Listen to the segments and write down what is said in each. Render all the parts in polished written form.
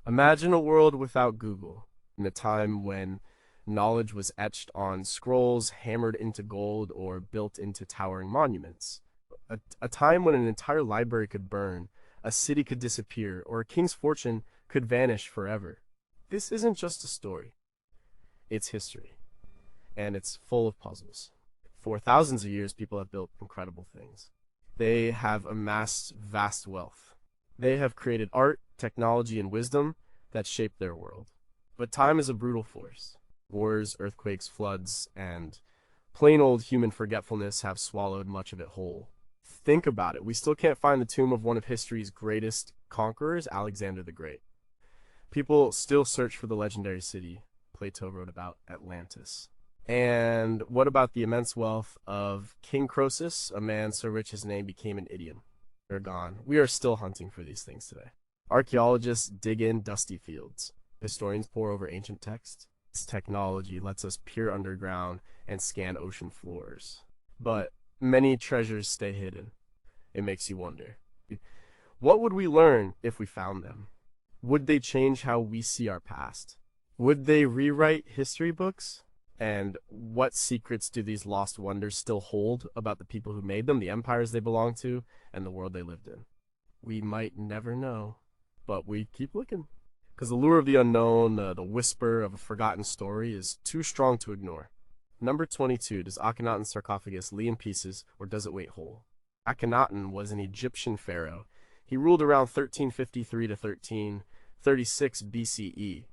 Imagine a world without Google, in a time when knowledge was etched on scrolls, hammered into gold, or built into towering monuments. A time when an entire library could burn, a city could disappear, or a king's fortune could vanish forever. This isn't just a story, it's history, and it's full of puzzles. For thousands of years, people have built incredible things. They have amassed vast wealth. They have created art, technology, and wisdom that shape their world. But time is a brutal force. Wars, earthquakes, floods, and plain old human forgetfulness have swallowed much of it whole. Think about it. We still can't find the tomb of one of history's greatest conquerors, Alexander the Great. People still search for the legendary city Plato wrote about, Atlantis. And what about the immense wealth of King Croesus, a man so rich his name became an idiom? They're gone. We are still hunting for these things today. Archaeologists dig in dusty fields. Historians pore over ancient texts. Technology lets us peer underground and scan ocean floors. But many treasures stay hidden. It makes you wonder. What would we learn if we found them? Would they change how we see our past? Would they rewrite history books? And what secrets do these lost wonders still hold about the people who made them, the empires they belonged to, and the world they lived in? We might never know, but we keep looking. Because the lure of the unknown, the whisper of a forgotten story, is too strong to ignore. Number 22, does Akhenaten's sarcophagus lay in pieces, or does it wait whole? Akhenaten was an Egyptian pharaoh. He ruled around 1353 to 1336 BCE.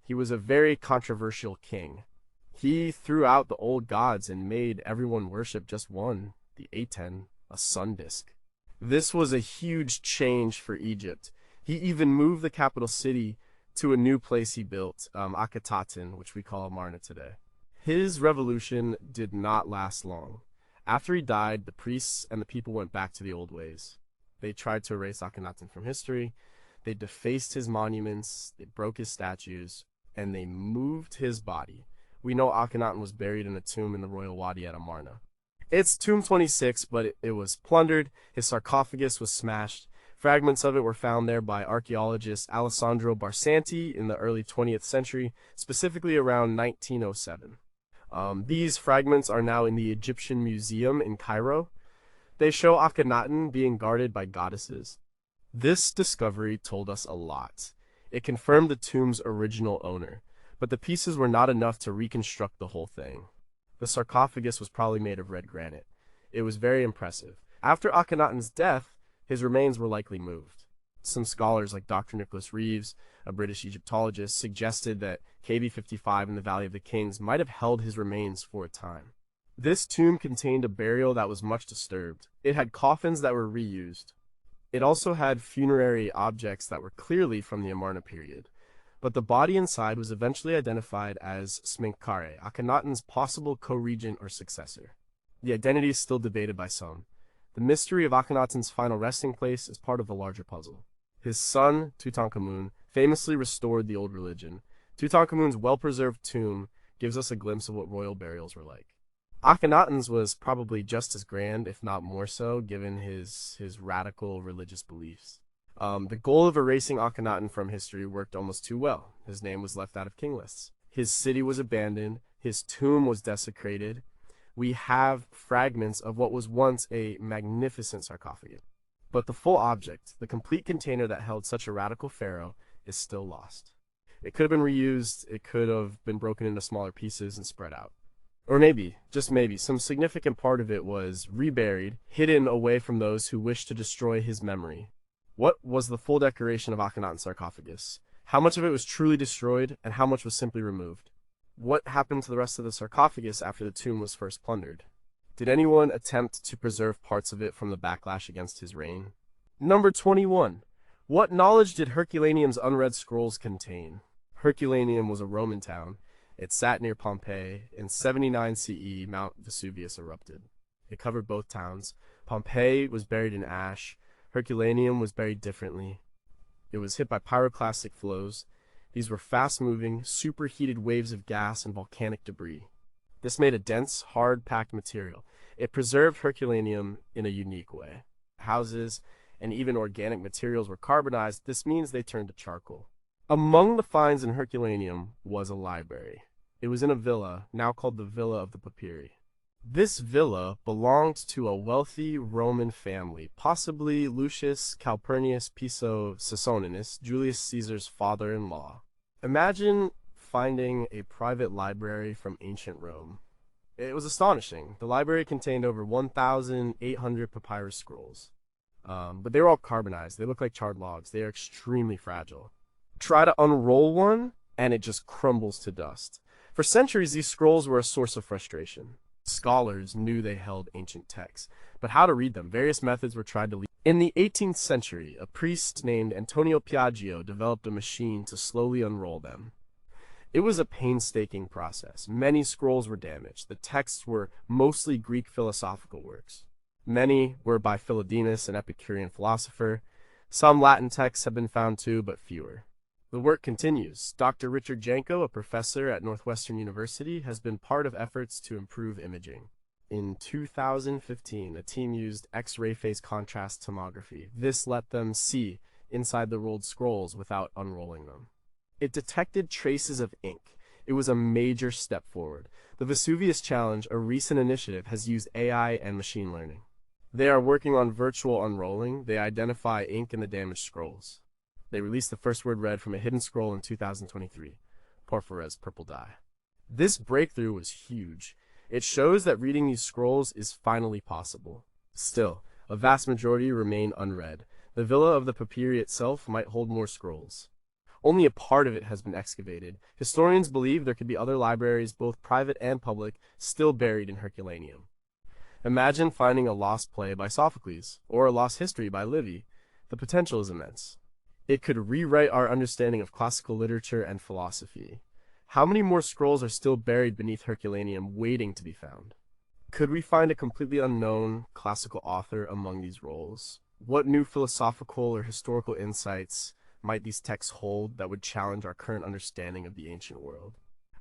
He was a very controversial king. He threw out the old gods and made everyone worship just one, the Aten, a sun disk. This was a huge change for Egypt. He even moved the capital city to a new place he built, Akhetaten, which we call Amarna today. His revolution did not last long. After he died, the priests and the people went back to the old ways. They tried to erase Akhenaten from history, they defaced his monuments, they broke his statues, and they moved his body. We know Akhenaten was buried in a tomb in the royal wadi at Amarna. It's Tomb 26, but it was plundered, his sarcophagus was smashed. Fragments of it were found there by archaeologist Alessandro Barsanti in the early 20th century, specifically around 1907. These fragments are now in the Egyptian Museum in Cairo. They show Akhenaten being guarded by goddesses. This discovery told us a lot. It confirmed the tomb's original owner, but the pieces were not enough to reconstruct the whole thing. The sarcophagus was probably made of red granite. It was very impressive. After Akhenaten's death, his remains were likely moved. Some scholars like Dr. Nicholas Reeves, a British Egyptologist, suggested that KB55 in the Valley of the Kings might have held his remains for a time. This tomb contained a burial that was much disturbed. It had coffins that were reused. It also had funerary objects that were clearly from the Amarna period. But the body inside was eventually identified as Smenkhare, Akhenaten's possible co-regent or successor. The identity is still debated by some. The mystery of Akhenaten's final resting place is part of a larger puzzle. His son, Tutankhamun, famously restored the old religion. Tutankhamun's well-preserved tomb gives us a glimpse of what royal burials were like. Akhenaten's was probably just as grand, if not more so, given his radical religious beliefs. The goal of erasing Akhenaten from history worked almost too well. His name was left out of king lists. His city was abandoned. His tomb was desecrated. We have fragments of what was once a magnificent sarcophagus. But the full object, the complete container that held such a radical pharaoh, is still lost. It could have been reused, it could have been broken into smaller pieces and spread out. Or maybe, just maybe, some significant part of it was reburied, hidden away from those who wished to destroy his memory. What was the full decoration of Akhenaten's sarcophagus? How much of it was truly destroyed, and how much was simply removed? What happened to the rest of the sarcophagus after the tomb was first plundered? Did anyone attempt to preserve parts of it from the backlash against his reign? Number 21. What knowledge did Herculaneum's unread scrolls contain? Herculaneum was a Roman town. It sat near Pompeii. In 79 CE, Mount Vesuvius erupted. It covered both towns. Pompeii was buried in ash. Herculaneum was buried differently. It was hit by pyroclastic flows. These were fast-moving, superheated waves of gas and volcanic debris. This made a dense, hard-packed material. It preserved Herculaneum in a unique way. Houses and even organic materials were carbonized. This means they turned to charcoal. Among the finds in Herculaneum was a library. It was in a villa, now called the Villa of the Papyri. This villa belonged to a wealthy Roman family, possibly Lucius Calpurnius Piso Sasoninus, Julius Caesar's father-in-law. Imagine finding a private library from ancient Rome. It was astonishing. The library contained over 1,800 papyrus scrolls. But they were all carbonized. They look like charred logs. They are extremely fragile. Try to unroll one, and it just crumbles to dust. For centuries, these scrolls were a source of frustration. Scholars knew they held ancient texts, but how to read them? Various methods were tried to lead. In the 18th century, a priest named Antonio Piaggio developed a machine to slowly unroll them. It was a painstaking process. Many scrolls were damaged. The texts were mostly Greek philosophical works. Many were by Philodemus, an Epicurean philosopher. Some Latin texts have been found too, but fewer. The work continues. Dr. Richard Janko, a professor at Northwestern University, has been part of efforts to improve imaging. In 2015, a team used X-ray phase contrast tomography. This let them see inside the rolled scrolls without unrolling them. It detected traces of ink. It was a major step forward. The Vesuvius Challenge, a recent initiative, has used AI and machine learning. They are working on virtual unrolling. They identify ink in the damaged scrolls. They released the first word read from a hidden scroll in 2023, Porphyra's purple dye. This breakthrough was huge. It shows that reading these scrolls is finally possible. Still, a vast majority remain unread. The Villa of the Papyri itself might hold more scrolls. Only a part of it has been excavated. Historians believe there could be other libraries, both private and public, still buried in Herculaneum. Imagine finding a lost play by Sophocles, or a lost history by Livy. The potential is immense. It could rewrite our understanding of classical literature and philosophy. How many more scrolls are still buried beneath Herculaneum waiting to be found? Could we find a completely unknown classical author among these rolls? What new philosophical or historical insights might these texts hold that would challenge our current understanding of the ancient world?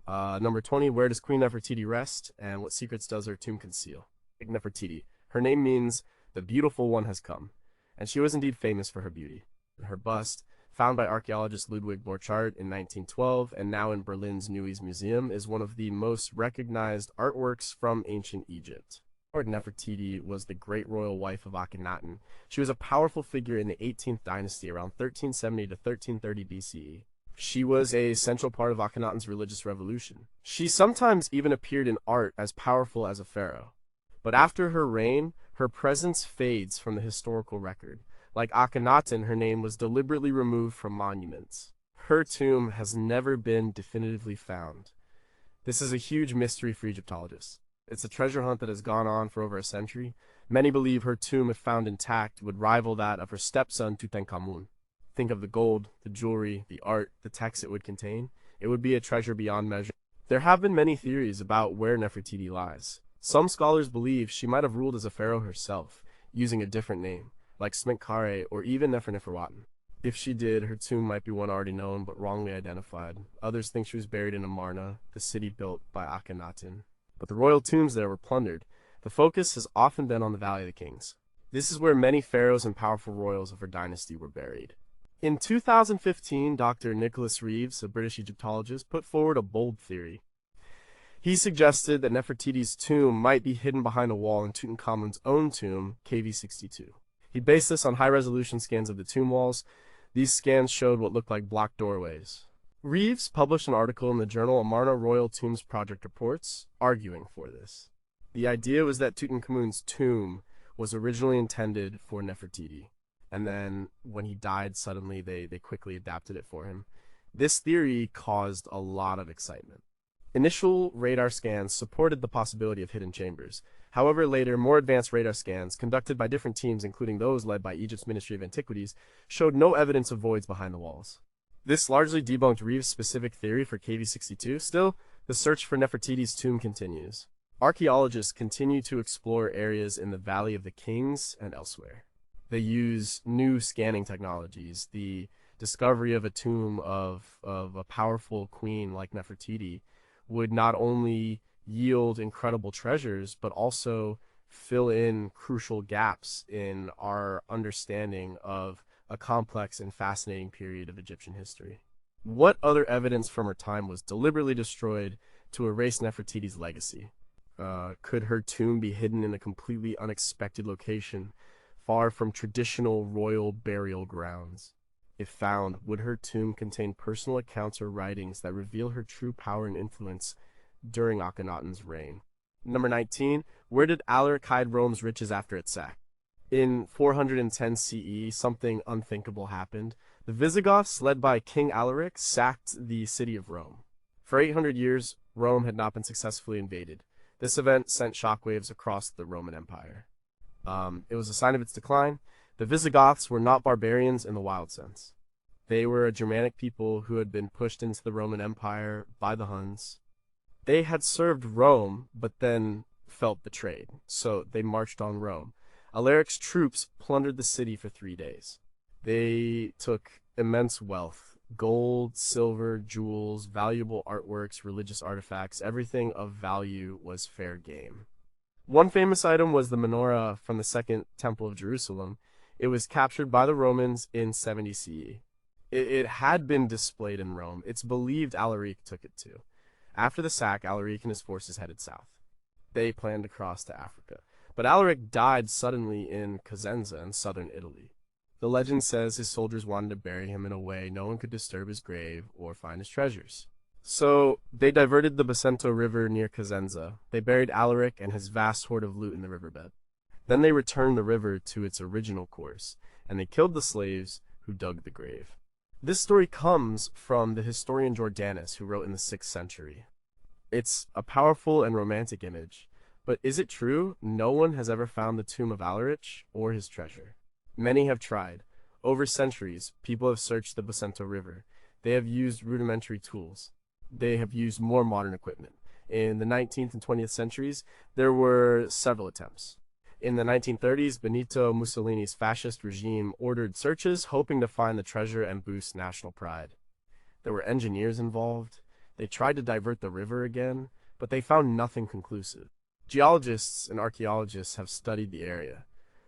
Number 20, where does Queen Nefertiti rest, and what secrets does her tomb conceal? Nefertiti. Her name means the beautiful one has come, and she was indeed famous for her beauty. Her bust, found by archaeologist Ludwig Borchardt in 1912 and now in Berlin's Neues Museum, is one of the most recognized artworks from ancient Egypt. Nefertiti was the great royal wife of Akhenaten. She was a powerful figure in the 18th dynasty around 1370 to 1330 BCE. She was a central part of Akhenaten's religious revolution. She sometimes even appeared in art as powerful as a pharaoh. But after her reign, her presence fades from the historical record. Like Akhenaten, her name was deliberately removed from monuments. Her tomb has never been definitively found. This is a huge mystery for Egyptologists. It's a treasure hunt that has gone on for over a century. Many believe her tomb, if found intact, would rival that of her stepson Tutankhamun. Think of the gold, the jewelry, the art, the texts it would contain. It would be a treasure beyond measure. There have been many theories about where Nefertiti lies. Some scholars believe she might have ruled as a pharaoh herself, using a different name, like Smenkhare or even Neferneferuaten. If she did, her tomb might be one already known but wrongly identified. Others think she was buried in Amarna, the city built by Akhenaten. But the royal tombs there were plundered. The focus has often been on the Valley of the Kings. This is where many pharaohs and powerful royals of her dynasty were buried. In 2015, Dr. Nicholas Reeves, a British Egyptologist, put forward a bold theory. He suggested that Nefertiti's tomb might be hidden behind a wall in Tutankhamun's own tomb, KV62. He based this on high-resolution scans of the tomb walls. These scans showed what looked like blocked doorways. Reeves published an article in the journal Amarna Royal Tombs Project Reports, arguing for this. The idea was that Tutankhamun's tomb was originally intended for Nefertiti, and then when he died suddenly, they quickly adapted it for him. This theory caused a lot of excitement. Initial radar scans supported the possibility of hidden chambers. However, later, more advanced radar scans, conducted by different teams, including those led by Egypt's Ministry of Antiquities, showed no evidence of voids behind the walls. This largely debunked Reeves' specific theory for KV62. Still, the search for Nefertiti's tomb continues. Archaeologists continue to explore areas in the Valley of the Kings and elsewhere. They use new scanning technologies. The discovery of a tomb of a powerful queen like Nefertiti would not only yield incredible treasures, but also fill in crucial gaps in our understanding of a complex and fascinating period of Egyptian history. What other evidence from her time was deliberately destroyed to erase Nefertiti's legacy? Could her tomb be hidden in a completely unexpected location, far from traditional royal burial grounds? If found, would her tomb contain personal accounts or writings that reveal her true power and influence during Akhenaten's reign? Number 19. Where did Alaric hide Rome's riches after its sack? In 410 CE, something unthinkable happened. The Visigoths, led by King Alaric, sacked the city of Rome. For 800 years, Rome had not been successfully invaded. This event sent shockwaves across the Roman Empire. It was a sign of its decline. The Visigoths were not barbarians in the wild sense. They were a Germanic people who had been pushed into the Roman Empire by the Huns. They had served Rome, but then felt betrayed, so they marched on Rome. Alaric's troops plundered the city for 3 days. They took immense wealth: gold, silver, jewels, valuable artworks, religious artifacts. Everything of value was fair game. One famous item was the menorah from the Second Temple of Jerusalem. It was captured by the Romans in 70 CE. It had been displayed in Rome. It's believed Alaric took it too. After the sack, Alaric and his forces headed south. They planned to cross to Africa. But Alaric died suddenly in Cosenza in southern Italy. The legend says his soldiers wanted to bury him in a way no one could disturb his grave or find his treasures. So they diverted the Bacento River near Cosenza. They buried Alaric and his vast hoard of loot in the riverbed. Then they returned the river to its original course, and they killed the slaves who dug the grave. This story comes from the historian Jordanus, who wrote in the 6th century. It's a powerful and romantic image, but is it true no one has ever found the tomb of Alaric or his treasure? Many have tried. Over centuries, people have searched the Bacento River. They have used rudimentary tools. They have used more modern equipment. In the 19th and 20th centuries, there were several attempts. In the 1930s, Benito Mussolini's fascist regime ordered searches, hoping to find the treasure and boost national pride. There were engineers involved. They tried to divert the river again, but they found nothing conclusive. Geologists and archaeologists have studied the area.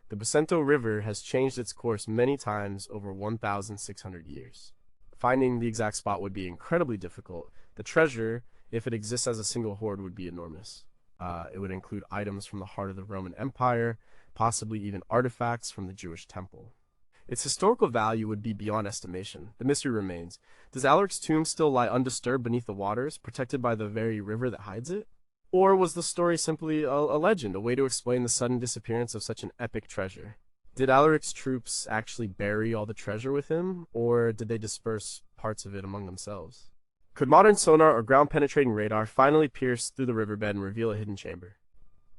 The Bacento River has changed its course many times over 1,600 years. Finding the exact spot would be incredibly difficult. The treasure, if it exists as a single hoard, would be enormous. It would include items from the heart of the Roman Empire, possibly even artifacts from the Jewish temple. Its historical value would be beyond estimation. The mystery remains. Does Alaric's tomb still lie undisturbed beneath the waters, protected by the very river that hides it? Or was the story simply a legend, a way to explain the sudden disappearance of such an epic treasure? Did Alaric's troops actually bury all the treasure with him, or did they disperse parts of it among themselves? Could modern sonar or ground-penetrating radar finally pierce through the riverbed and reveal a hidden chamber?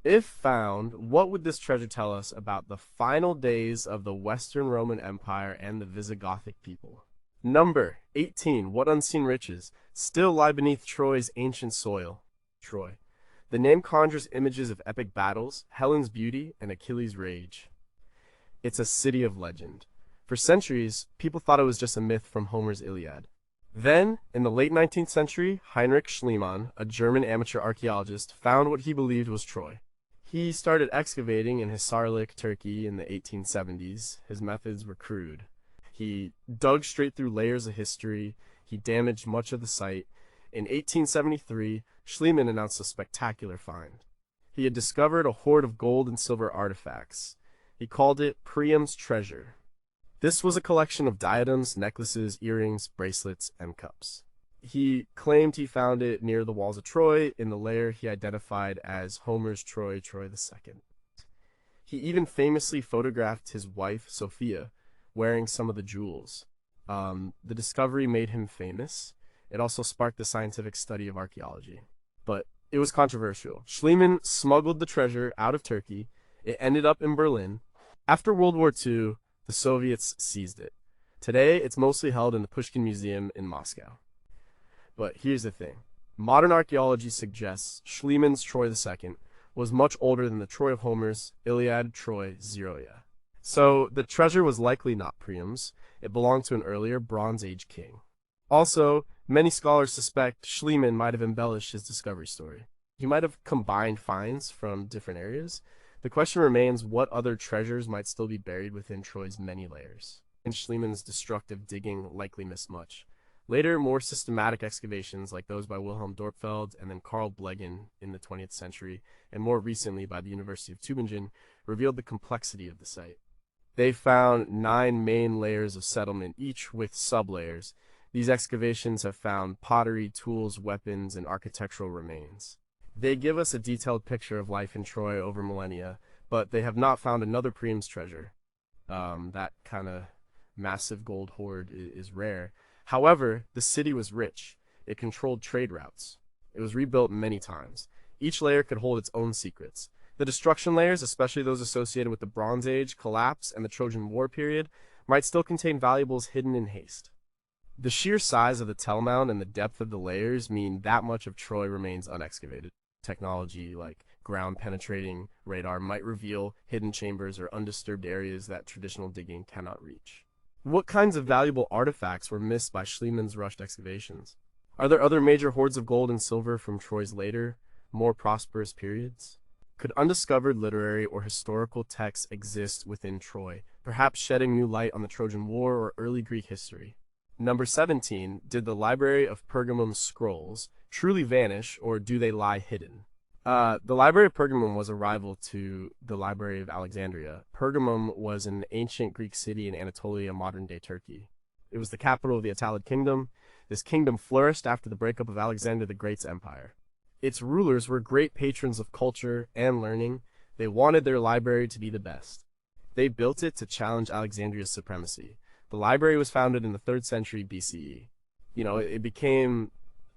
If found, what would this treasure tell us about the final days of the Western Roman Empire and the Visigothic people? Number 18. What unseen riches still lie beneath Troy's ancient soil? Troy. The name conjures images of epic battles, Helen's beauty, and Achilles' rage. It's a city of legend. For centuries, people thought it was just a myth from Homer's Iliad. Then, in the late 19th century, Heinrich Schliemann, a German amateur archaeologist, found what he believed was Troy. He started excavating in Hisarlik, Turkey in the 1870s. His methods were crude. He dug straight through layers of history. He damaged much of the site. In 1873, Schliemann announced a spectacular find. He had discovered a hoard of gold and silver artifacts. He called it Priam's treasure. This was a collection of diadems, necklaces, earrings, bracelets, and cups. He claimed he found it near the walls of Troy in the lair he identified as Homer's Troy II. He even famously photographed his wife, Sophia, wearing some of the jewels. The discovery made him famous. It also sparked the scientific study of archaeology. But it was controversial. Schliemann smuggled the treasure out of Turkey. It ended up in Berlin. After World War II, the Soviets seized it. Today, it's mostly held in the Pushkin Museum in Moscow. But here's the thing. Modern archaeology suggests Schliemann's Troy II was much older than the Troy of Homer's Iliad, Troy, Zeroia. So the treasure was likely not Priam's. It belonged to an earlier Bronze Age king. Also, many scholars suspect Schliemann might have embellished his discovery story. He might have combined finds from different areas. The question remains what other treasures might still be buried within Troy's many layers. And Schliemann's destructive digging likely missed much. Later, more systematic excavations like those by Wilhelm Dorpfeld and then Carl Blegen in the 20th century, and more recently by the University of Tübingen, revealed the complexity of the site. They found 9 main layers of settlement, each with sublayers. These excavations have found pottery, tools, weapons, and architectural remains. They give us a detailed picture of life in Troy over millennia, but they have not found another Priam's treasure. That kind of massive gold hoard is rare. However, the city was rich. It controlled trade routes. It was rebuilt many times. Each layer could hold its own secrets. The destruction layers, especially those associated with the Bronze Age, collapse, and the Trojan War period, might still contain valuables hidden in haste. The sheer size of the Tell Mound and the depth of the layers mean that much of Troy remains unexcavated. Technology like ground-penetrating radar might reveal hidden chambers or undisturbed areas that traditional digging cannot reach. What kinds of valuable artifacts were missed by Schliemann's rushed excavations? Are there other major hoards of gold and silver from Troy's later, more prosperous periods? Could undiscovered literary or historical texts exist within Troy, perhaps shedding new light on the Trojan War or early Greek history? Number 17, did the Library of Pergamum's scrolls truly vanish, or do they lie hidden? The Library of Pergamum was a rival to the Library of Alexandria. Pergamum was an ancient Greek city in Anatolia, modern-day Turkey. It was the capital of the Attalid Kingdom. This kingdom flourished after the breakup of Alexander the Great's empire. Its rulers were great patrons of culture and learning. They wanted their library to be the best. They built it to challenge Alexandria's supremacy. The library was founded in the 3rd century BCE. It became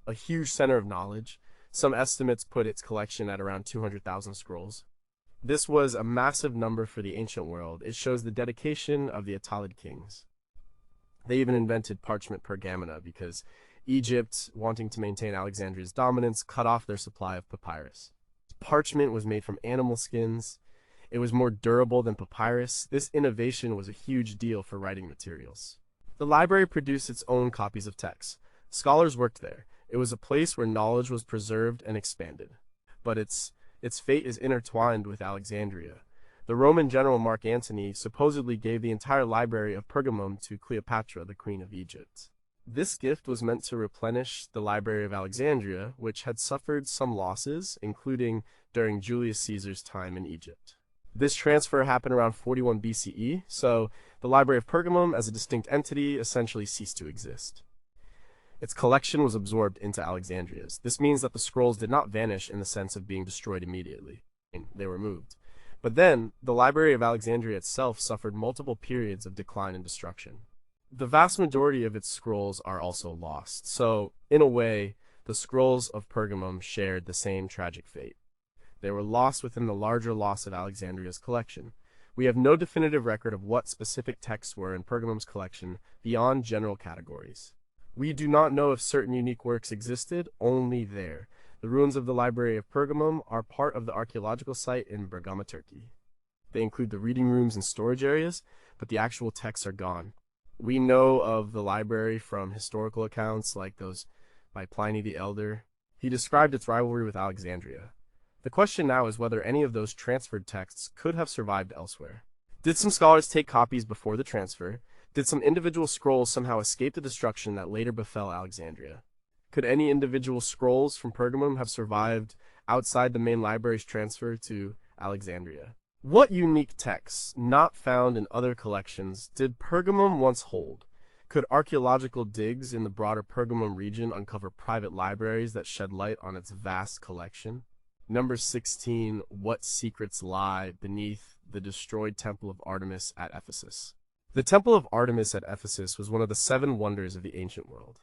a huge center of knowledge. Some estimates put its collection at around 200,000 scrolls. This was a massive number for the ancient world. It shows the dedication of the Attalid kings. They even invented parchment pergamena because Egypt, wanting to maintain Alexandria's dominance, cut off their supply of papyrus. Parchment was made from animal skins. It was more durable than papyrus. This innovation was a huge deal for writing materials. The library produced its own copies of texts. Scholars worked there. It was a place where knowledge was preserved and expanded. But its fate is intertwined with Alexandria. The Roman general Mark Antony supposedly gave the entire library of Pergamum to Cleopatra, the queen of Egypt. This gift was meant to replenish the Library of Alexandria, which had suffered some losses, including during Julius Caesar's time in Egypt. This transfer happened around 41 BCE, so the Library of Pergamum as a distinct entity essentially ceased to exist. Its collection was absorbed into Alexandria's. This means that the scrolls did not vanish in the sense of being destroyed immediately. They were moved. But then, the Library of Alexandria itself suffered multiple periods of decline and destruction. The vast majority of its scrolls are also lost, so, in a way, the scrolls of Pergamum shared the same tragic fate. They were lost within the larger loss of Alexandria's collection. We have no definitive record of what specific texts were in Pergamum's collection beyond general categories. We do not know if certain unique works existed only there. The ruins of the Library of Pergamum are part of the archaeological site in Bergama, Turkey. They include the reading rooms and storage areas, but the actual texts are gone. We know of the library from historical accounts like those by Pliny the Elder. He described its rivalry with Alexandria. The question now is whether any of those transferred texts could have survived elsewhere. Did some scholars take copies before the transfer? Did some individual scrolls somehow escape the destruction that later befell Alexandria? Could any individual scrolls from Pergamum have survived outside the main library's transfer to Alexandria? What unique texts, not found in other collections, did Pergamum once hold? Could archaeological digs in the broader Pergamum region uncover private libraries that shed light on its vast collection? Number 16, what secrets lie beneath the destroyed Temple of Artemis at Ephesus? The Temple of Artemis at Ephesus was one of the 7 wonders of the ancient world.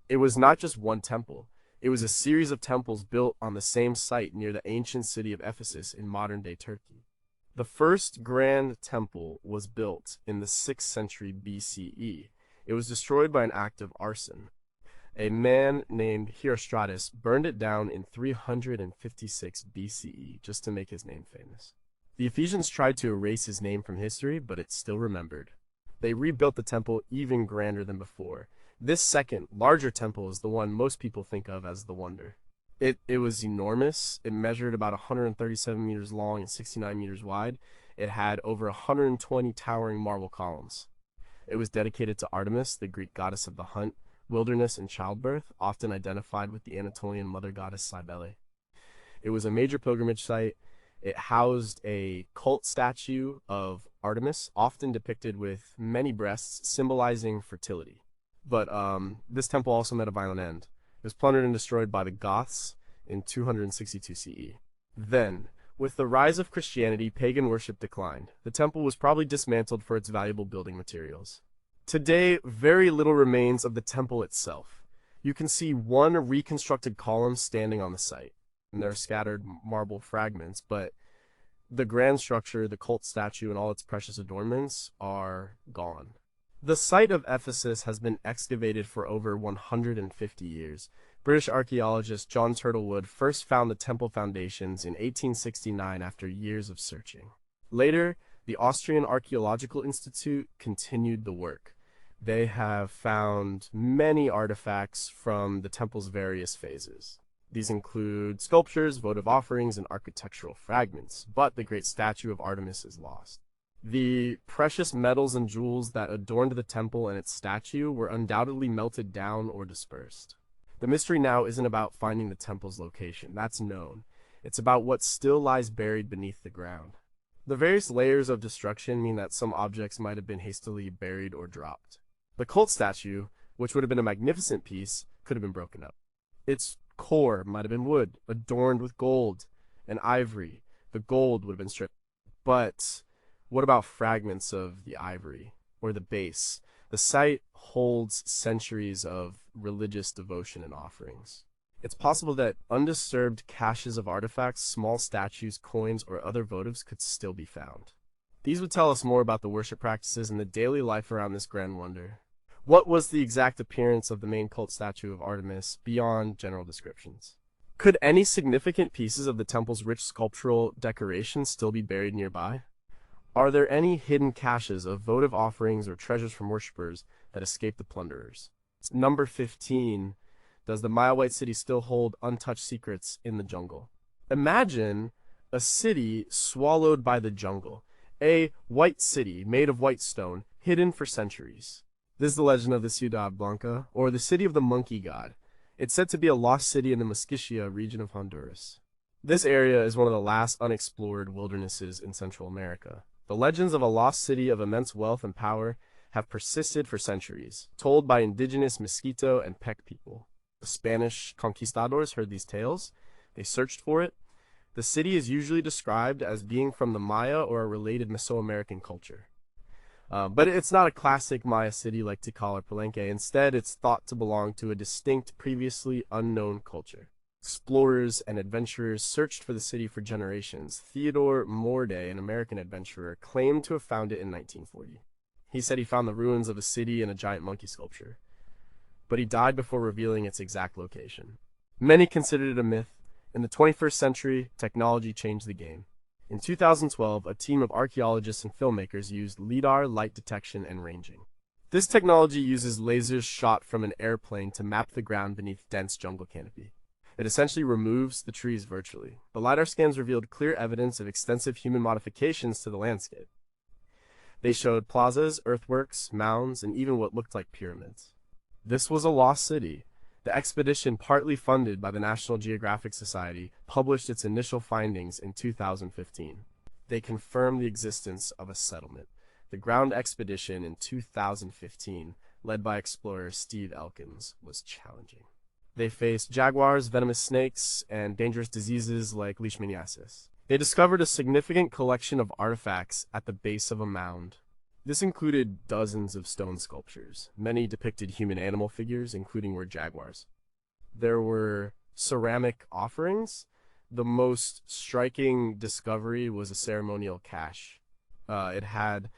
It was not just one temple. It was a series of temples built on the same site near the ancient city of Ephesus in modern-day Turkey. The first grand temple was built in the 6th century BCE. It was destroyed by an act of arson. A man named Herostratus burned it down in 356 BCE just to make his name famous. The Ephesians tried to erase his name from history, but it's still remembered. They rebuilt the temple even grander than before. This second, larger temple is the one most people think of as the wonder. It was enormous. It measured about 137 meters long and 69 meters wide. It had over 120 towering marble columns. It was dedicated to Artemis, the Greek goddess of the hunt, wilderness, and childbirth, often identified with the Anatolian mother goddess Cybele. It was a major pilgrimage site. It housed a cult statue of Artemis, often depicted with many breasts, symbolizing fertility. But this temple also met a violent end. It was plundered and destroyed by the Goths in 262 CE. Then, with the rise of Christianity, pagan worship declined. The temple was probably dismantled for its valuable building materials. Today, very little remains of the temple itself. You can see one reconstructed column standing on the site, and there are scattered marble fragments, but the grand structure, the cult statue, and all its precious adornments are gone. The site of Ephesus has been excavated for over 150 years. British archaeologist John Turtlewood first found the temple foundations in 1869 after years of searching. Later, the Austrian Archaeological Institute continued the work. They have found many artifacts from the temple's various phases. These include sculptures, votive offerings, and architectural fragments, but the great statue of Artemis is lost. The precious metals and jewels that adorned the temple and its statue were undoubtedly melted down or dispersed. The mystery now isn't about finding the temple's location, that's known. It's about what still lies buried beneath the ground. The various layers of destruction mean that some objects might have been hastily buried or dropped. The cult statue, which would have been a magnificent piece, could have been broken up. Its core might have been wood, adorned with gold and ivory. The gold would have been stripped. But what about fragments of the ivory or the base? The site holds centuries of religious devotion and offerings. It's possible that undisturbed caches of artifacts, small statues, coins, or other votives could still be found. These would tell us more about the worship practices and the daily life around this grand wonder. What was the exact appearance of the main cult statue of Artemis beyond general descriptions? Could any significant pieces of the temple's rich sculptural decoration still be buried nearby? Are there any hidden caches of votive offerings or treasures from worshippers that escaped the plunderers? Number 15. Does the Maya White City still hold untouched secrets in the jungle? Imagine a city swallowed by the jungle. A white city made of white stone, hidden for centuries. This is the legend of the Ciudad Blanca, or the City of the Monkey God. It's said to be a lost city in the Mosquitia region of Honduras. This area is one of the last unexplored wildernesses in Central America. The legends of a lost city of immense wealth and power have persisted for centuries, told by indigenous Mosquito and Pec people. The Spanish conquistadors heard these tales. They searched for it. The city is usually described as being from the Maya or a related Mesoamerican culture. But it's not a classic Maya city like Tikal or Palenque. Instead, it's thought to belong to a distinct, previously unknown culture. Explorers and adventurers searched for the city for generations. Theodore Morday, an American adventurer, claimed to have found it in 1940. He said he found the ruins of a city and a giant monkey sculpture, but he died before revealing its exact location. Many considered it a myth. In the 21st century, technology changed the game. In 2012, a team of archaeologists and filmmakers used LIDAR light detection and ranging. This technology uses lasers shot from an airplane to map the ground beneath dense jungle canopy. It essentially removes the trees virtually. The LiDAR scans revealed clear evidence of extensive human modifications to the landscape. They showed plazas, earthworks, mounds, and even what looked like pyramids. This was a lost city. The expedition, partly funded by the National Geographic Society, published its initial findings in 2015. They confirmed the existence of a settlement. The ground expedition in 2015, led by explorer Steve Elkins, was challenging. They faced jaguars, venomous snakes, and dangerous diseases like leishmaniasis. They discovered a significant collection of artifacts at the base of a mound. This included dozens of stone sculptures. Many depicted human animal figures, including were jaguars. There were ceramic offerings. The most striking discovery was a ceremonial cache. It had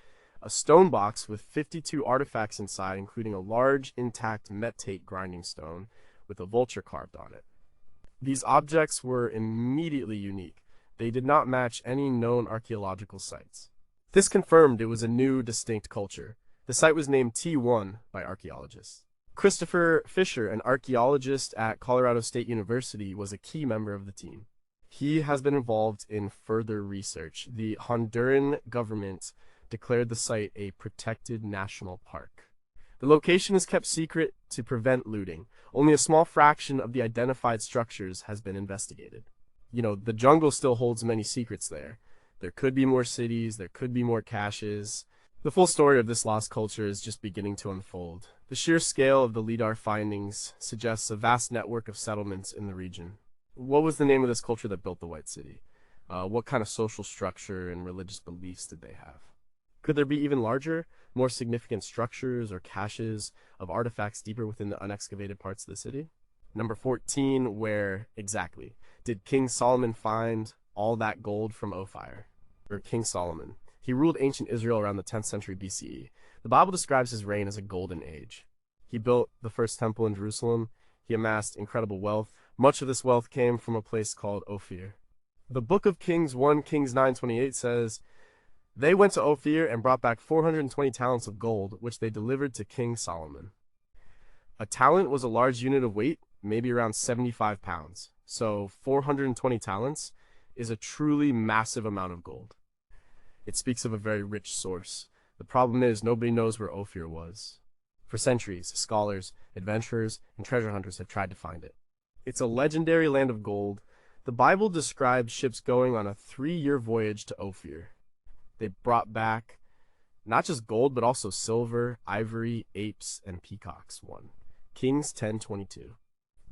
a stone box with 52 artifacts inside, including a large, intact metate grinding stone with a vulture carved on it. These objects were immediately unique. They did not match any known archaeological sites. This confirmed it was a new, distinct culture. The site was named T1 by archaeologists. Christopher Fisher, an archaeologist at Colorado State University, was a key member of the team. He has been involved in further research. The Honduran government declared the site a protected national park. The location is kept secret to prevent looting. Only a small fraction of the identified structures has been investigated. The jungle still holds many secrets there. There could be more cities, there could be more caches. The full story of this lost culture is just beginning to unfold. The sheer scale of the LIDAR findings suggests a vast network of settlements in the region. What was the name of this culture that built the White City? What kind of social structure and religious beliefs did they have? Could there be even larger, more significant structures or caches of artifacts deeper within the unexcavated parts of the city? Number 14, where exactly did King Solomon find all that gold from Ophir? Or King Solomon. He ruled ancient Israel around the 10th century BCE. The Bible describes his reign as a golden age. He built the first temple in Jerusalem. He amassed incredible wealth. Much of this wealth came from a place called Ophir. The book of Kings 1, Kings 9:28 says, "They went to Ophir and brought back 420 talents of gold, which they delivered to King Solomon." A talent was a large unit of weight, maybe around 75 pounds. So 420 talents is a truly massive amount of gold. It speaks of a very rich source. The problem is nobody knows where Ophir was. For centuries, scholars, adventurers, and treasure hunters have tried to find it. It's a legendary land of gold. The Bible describes ships going on a 3-year voyage to Ophir. They brought back not just gold, but also silver, ivory, apes, and peacocks. 1 Kings 10:22.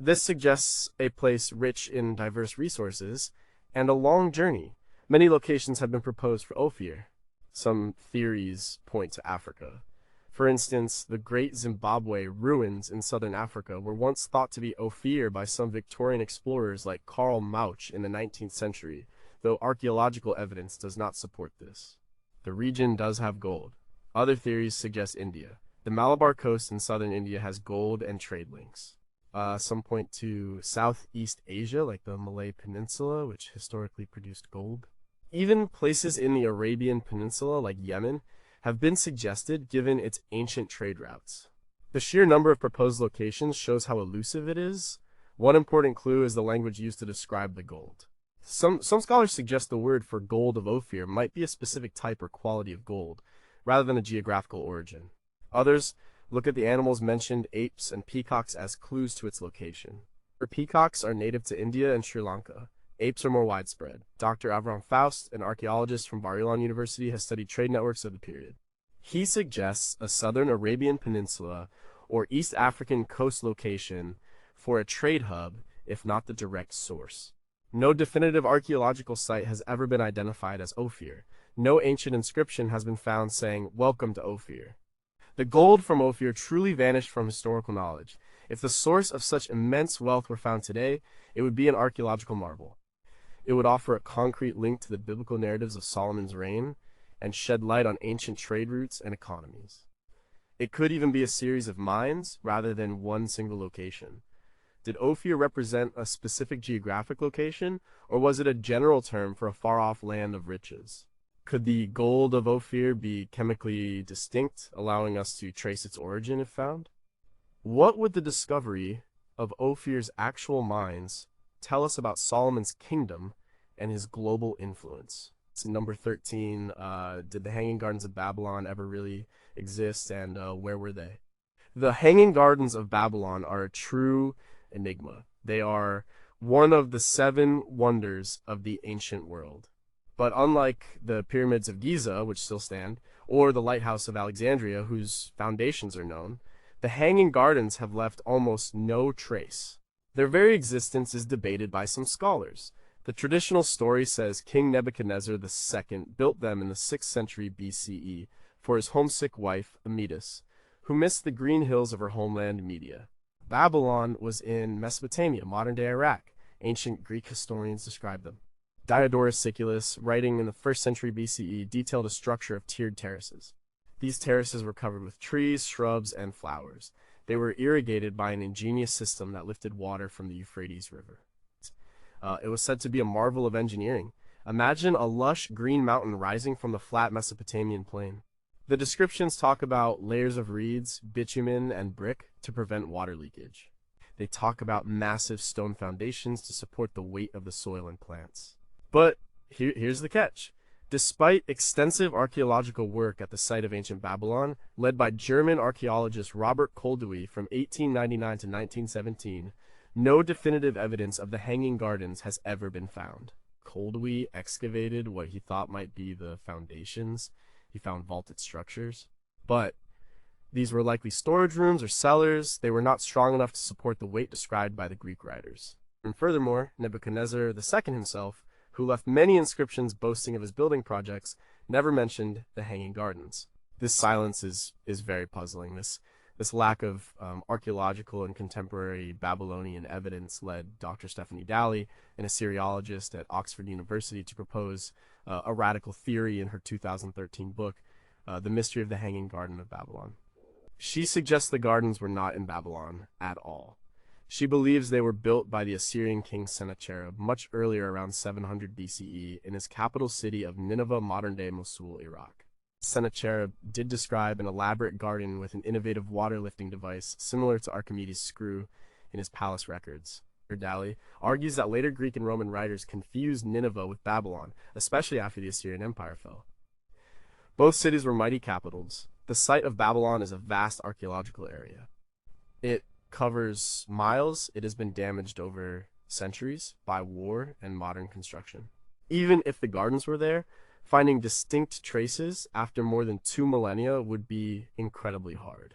This suggests a place rich in diverse resources and a long journey. Many locations have been proposed for Ophir. Some theories point to Africa. For instance, the Great Zimbabwe ruins in southern Africa were once thought to be Ophir by some Victorian explorers like Karl Mauch in the 19th century, though archaeological evidence does not support this. The region does have gold. Other theories suggest India. The Malabar coast in southern India has gold and trade links. Some point to Southeast Asia, like the Malay Peninsula, which historically produced gold. Even places in the Arabian Peninsula, like Yemen, have been suggested given its ancient trade routes. The sheer number of proposed locations shows how elusive it is. One important clue is the language used to describe the gold. Some scholars suggest the word for gold of Ophir might be a specific type or quality of gold, rather than a geographical origin. Others look at the animals mentioned, apes and peacocks, as clues to its location. Peacocks are native to India and Sri Lanka. Apes are more widespread. Dr. Avram Faust, an archaeologist from Bar-Ilan University, has studied trade networks of the period. He suggests a southern Arabian Peninsula or East African coast location for a trade hub, if not the direct source. No definitive archaeological site has ever been identified as Ophir. No ancient inscription has been found saying, "Welcome to Ophir." The gold from Ophir truly vanished from historical knowledge. If the source of such immense wealth were found today, it would be an archaeological marvel. It would offer a concrete link to the biblical narratives of Solomon's reign and shed light on ancient trade routes and economies. It could even be a series of mines rather than one single location. Did Ophir represent a specific geographic location, or was it a general term for a far-off land of riches? Could the gold of Ophir be chemically distinct, allowing us to trace its origin if found? What would the discovery of Ophir's actual mines tell us about Solomon's kingdom and his global influence? So number 13, did the Hanging Gardens of Babylon ever really exist, and where were they? The Hanging Gardens of Babylon are a true enigma. They are one of the 7 wonders of the ancient world. But unlike the pyramids of Giza, which still stand, or the lighthouse of Alexandria, whose foundations are known, the Hanging Gardens have left almost no trace. Their very existence is debated by some scholars. The traditional story says King Nebuchadnezzar II built them in the 6th century BCE for his homesick wife, Amytis, who missed the green hills of her homeland, Media. Babylon was in Mesopotamia, modern-day Iraq. Ancient Greek historians describe them. Diodorus Siculus, writing in the 1st century BCE, detailed a structure of tiered terraces. These terraces were covered with trees, shrubs, and flowers. They were irrigated by an ingenious system that lifted water from the Euphrates River. It was said to be a marvel of engineering. Imagine a lush green mountain rising from the flat Mesopotamian plain. The descriptions talk about layers of reeds, bitumen, and brick to prevent water leakage. They talk about massive stone foundations to support the weight of the soil and plants. But here's the catch. Despite extensive archaeological work at the site of ancient Babylon, led by German archaeologist Robert Koldewey from 1899 to 1917, no definitive evidence of the Hanging Gardens has ever been found. Koldewey excavated what he thought might be the foundations. He found vaulted structures. But these were likely storage rooms or cellars. They were not strong enough to support the weight described by the Greek writers. And furthermore, Nebuchadnezzar II himself, who left many inscriptions boasting of his building projects, never mentioned the Hanging Gardens. This silence is very puzzling. This lack of archaeological and contemporary Babylonian evidence led Dr. Stephanie Dalley, an Assyriologist at Oxford University, to propose a radical theory in her 2013 book, The Mystery of the Hanging Garden of Babylon. She suggests the gardens were not in Babylon at all. She believes they were built by the Assyrian king Sennacherib much earlier, around 700 BCE, in his capital city of Nineveh, modern-day Mosul, Iraq. Sennacherib did describe an elaborate garden with an innovative water-lifting device similar to Archimedes' screw in his palace records. Dalley argues that later Greek and Roman writers confused Nineveh with Babylon, especially after the Assyrian Empire fell. Both cities were mighty capitals. The site of Babylon is a vast archaeological area. It covers miles. It has been damaged over centuries by war and modern construction. Even if the gardens were there, finding distinct traces after more than 2 millennia would be incredibly hard.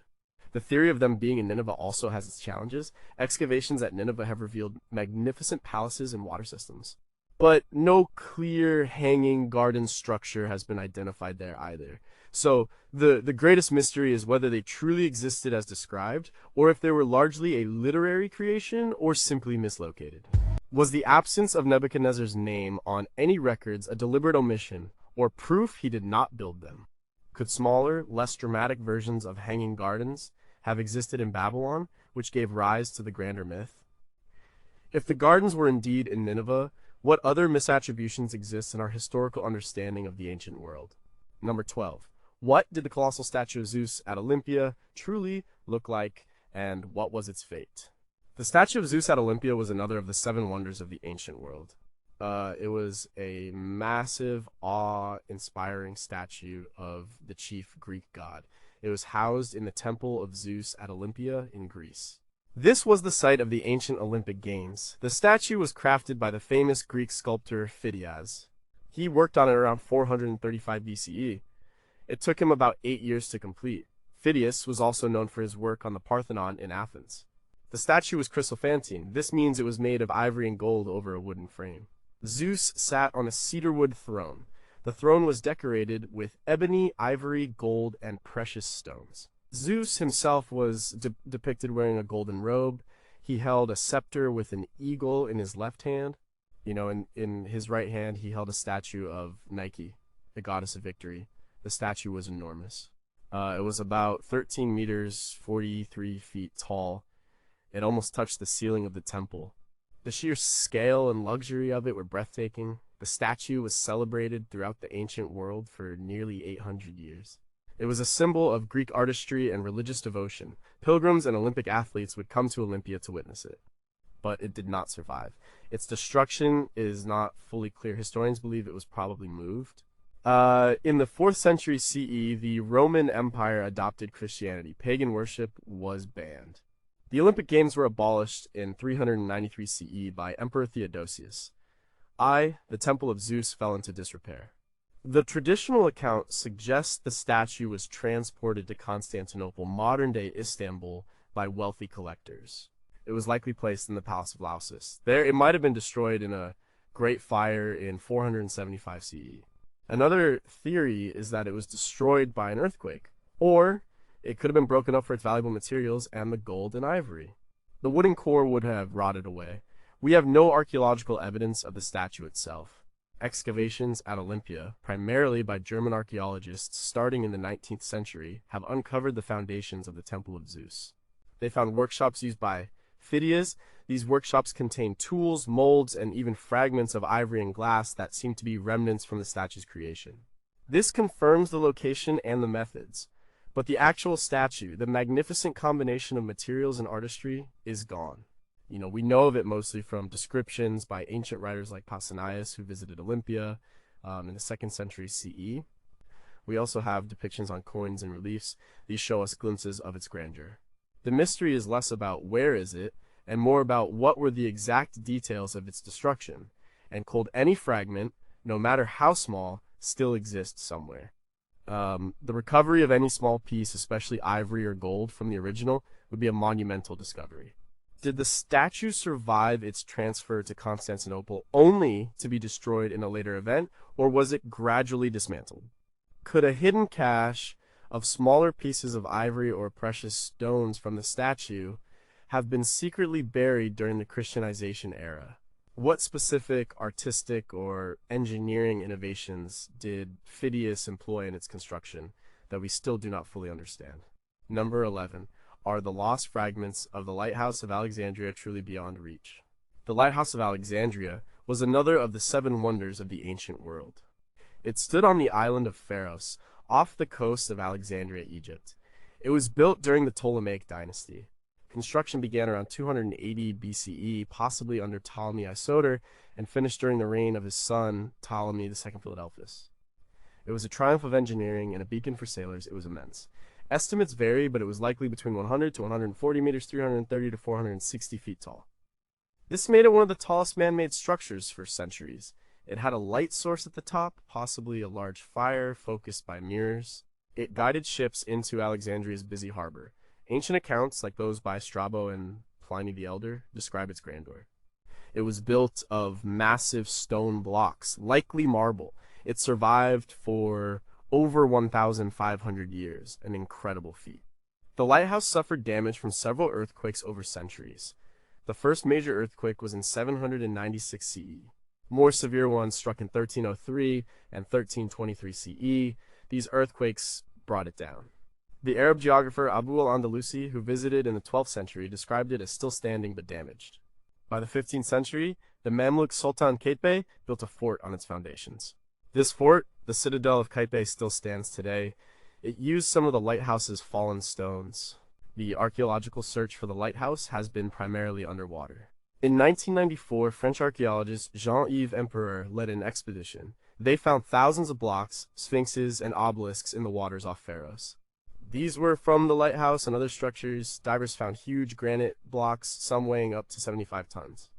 The theory of them being in Nineveh also has its challenges. Excavations at Nineveh have revealed magnificent palaces and water systems. But no clear hanging garden structure has been identified there either. So the greatest mystery is whether they truly existed as described, or if they were largely a literary creation or simply mislocated. Was the absence of Nebuchadnezzar's name on any records a deliberate omission, or proof he did not build them? Could smaller, less dramatic versions of hanging gardens have existed in Babylon, which gave rise to the grander myth? If the gardens were indeed in Nineveh, what other misattributions exist in our historical understanding of the ancient world? Number 12. What did the colossal statue of Zeus at Olympia truly look like, and what was its fate? The statue of Zeus at Olympia was another of the 7 wonders of the ancient world. It was a massive, awe-inspiring statue of the chief Greek god. It was housed in the temple of Zeus at Olympia in Greece. This was the site of the ancient Olympic Games. The statue was crafted by the famous Greek sculptor Phidias. He worked on it around 435 BCE. It took him about 8 years to complete. Phidias was also known for his work on the Parthenon in Athens. The statue was chrysophanteine. This means it was made of ivory and gold over a wooden frame. Zeus sat on a cedarwood throne. The throne was decorated with ebony, ivory, gold, and precious stones. Zeus himself was depicted wearing a golden robe. He held a scepter with an eagle in his left hand. In his right hand, he held a statue of Nike, the goddess of victory. The statue was enormous. It was about 13 meters, 43 feet tall. It almost touched the ceiling of the temple. The sheer scale and luxury of it were breathtaking. The statue was celebrated throughout the ancient world for nearly 800 years. It was a symbol of Greek artistry and religious devotion. Pilgrims and Olympic athletes would come to Olympia to witness it. But it did not survive. Its destruction is not fully clear. Historians believe it was probably moved. In the 4th century CE, the Roman Empire adopted Christianity. Pagan worship was banned. The Olympic Games were abolished in 393 CE by Emperor Theodosius. The Temple of Zeus fell into disrepair. The traditional account suggests the statue was transported to Constantinople, modern-day Istanbul, by wealthy collectors. It was likely placed in the Palace of Lausus. There, it might have been destroyed in a great fire in 475 CE. Another theory is that it was destroyed by an earthquake, or it could have been broken up for its valuable materials and the gold and ivory. The wooden core would have rotted away. We have no archaeological evidence of the statue itself. Excavations at Olympia, primarily by German archaeologists starting in the 19th century, have uncovered the foundations of the Temple of Zeus. They found workshops used by Phidias. These workshops contain tools, molds, and even fragments of ivory and glass that seem to be remnants from the statue's creation. This confirms the location and the methods, but the actual statue, the magnificent combination of materials and artistry, is gone. We know of it mostly from descriptions by ancient writers like Pausanias, who visited Olympia, in the 2nd century CE. We also have depictions on coins and reliefs. These show us glimpses of its grandeur. The mystery is less about where is it, and more about what were the exact details of its destruction. And could any fragment, no matter how small, still exist somewhere. The recovery of any small piece, especially ivory or gold, from the original would be a monumental discovery. Did the statue survive its transfer to Constantinople only to be destroyed in a later event, or was it gradually dismantled? Could a hidden cache of smaller pieces of ivory or precious stones from the statue have been secretly buried during the Christianization era? What specific artistic or engineering innovations did Phidias employ in its construction that we still do not fully understand? Number 11. Are the lost fragments of the Lighthouse of Alexandria truly beyond reach? The Lighthouse of Alexandria was another of the 7 wonders of the ancient world. It stood on the island of Pharos, off the coast of Alexandria, Egypt. It was built during the Ptolemaic dynasty. Construction began around 280 BCE, possibly under Ptolemy Isoter, and finished during the reign of his son, Ptolemy II Philadelphus. It was a triumph of engineering and a beacon for sailors. It was immense. Estimates vary, but it was likely between 100 to 140 meters, 330 to 460 feet tall. This made it one of the tallest man-made structures for centuries. It had a light source at the top, possibly a large fire focused by mirrors. It guided ships into Alexandria's busy harbor. Ancient accounts, like those by Strabo and Pliny the Elder, describe its grandeur. It was built of massive stone blocks, likely marble. It survived for over 1,500 years, an incredible feat. The lighthouse suffered damage from several earthquakes over centuries. The first major earthquake was in 796 CE. More severe ones struck in 1303 and 1323 CE. These earthquakes brought it down. The Arab geographer Abu al-Andalusi, who visited in the 12th century, described it as still standing but damaged. By the 15th century, the Mamluk Sultan Qaitbay built a fort on its foundations. This fort, the citadel of Qaitbay, still stands today. It used some of the lighthouse's fallen stones. The archaeological search for the lighthouse has been primarily underwater. In 1994, French archaeologist Jean-Yves Empereur led an expedition. They found thousands of blocks, sphinxes, and obelisks in the waters off Pharos. These were from the lighthouse and other structures. Divers found huge granite blocks, some weighing up to 75 tons.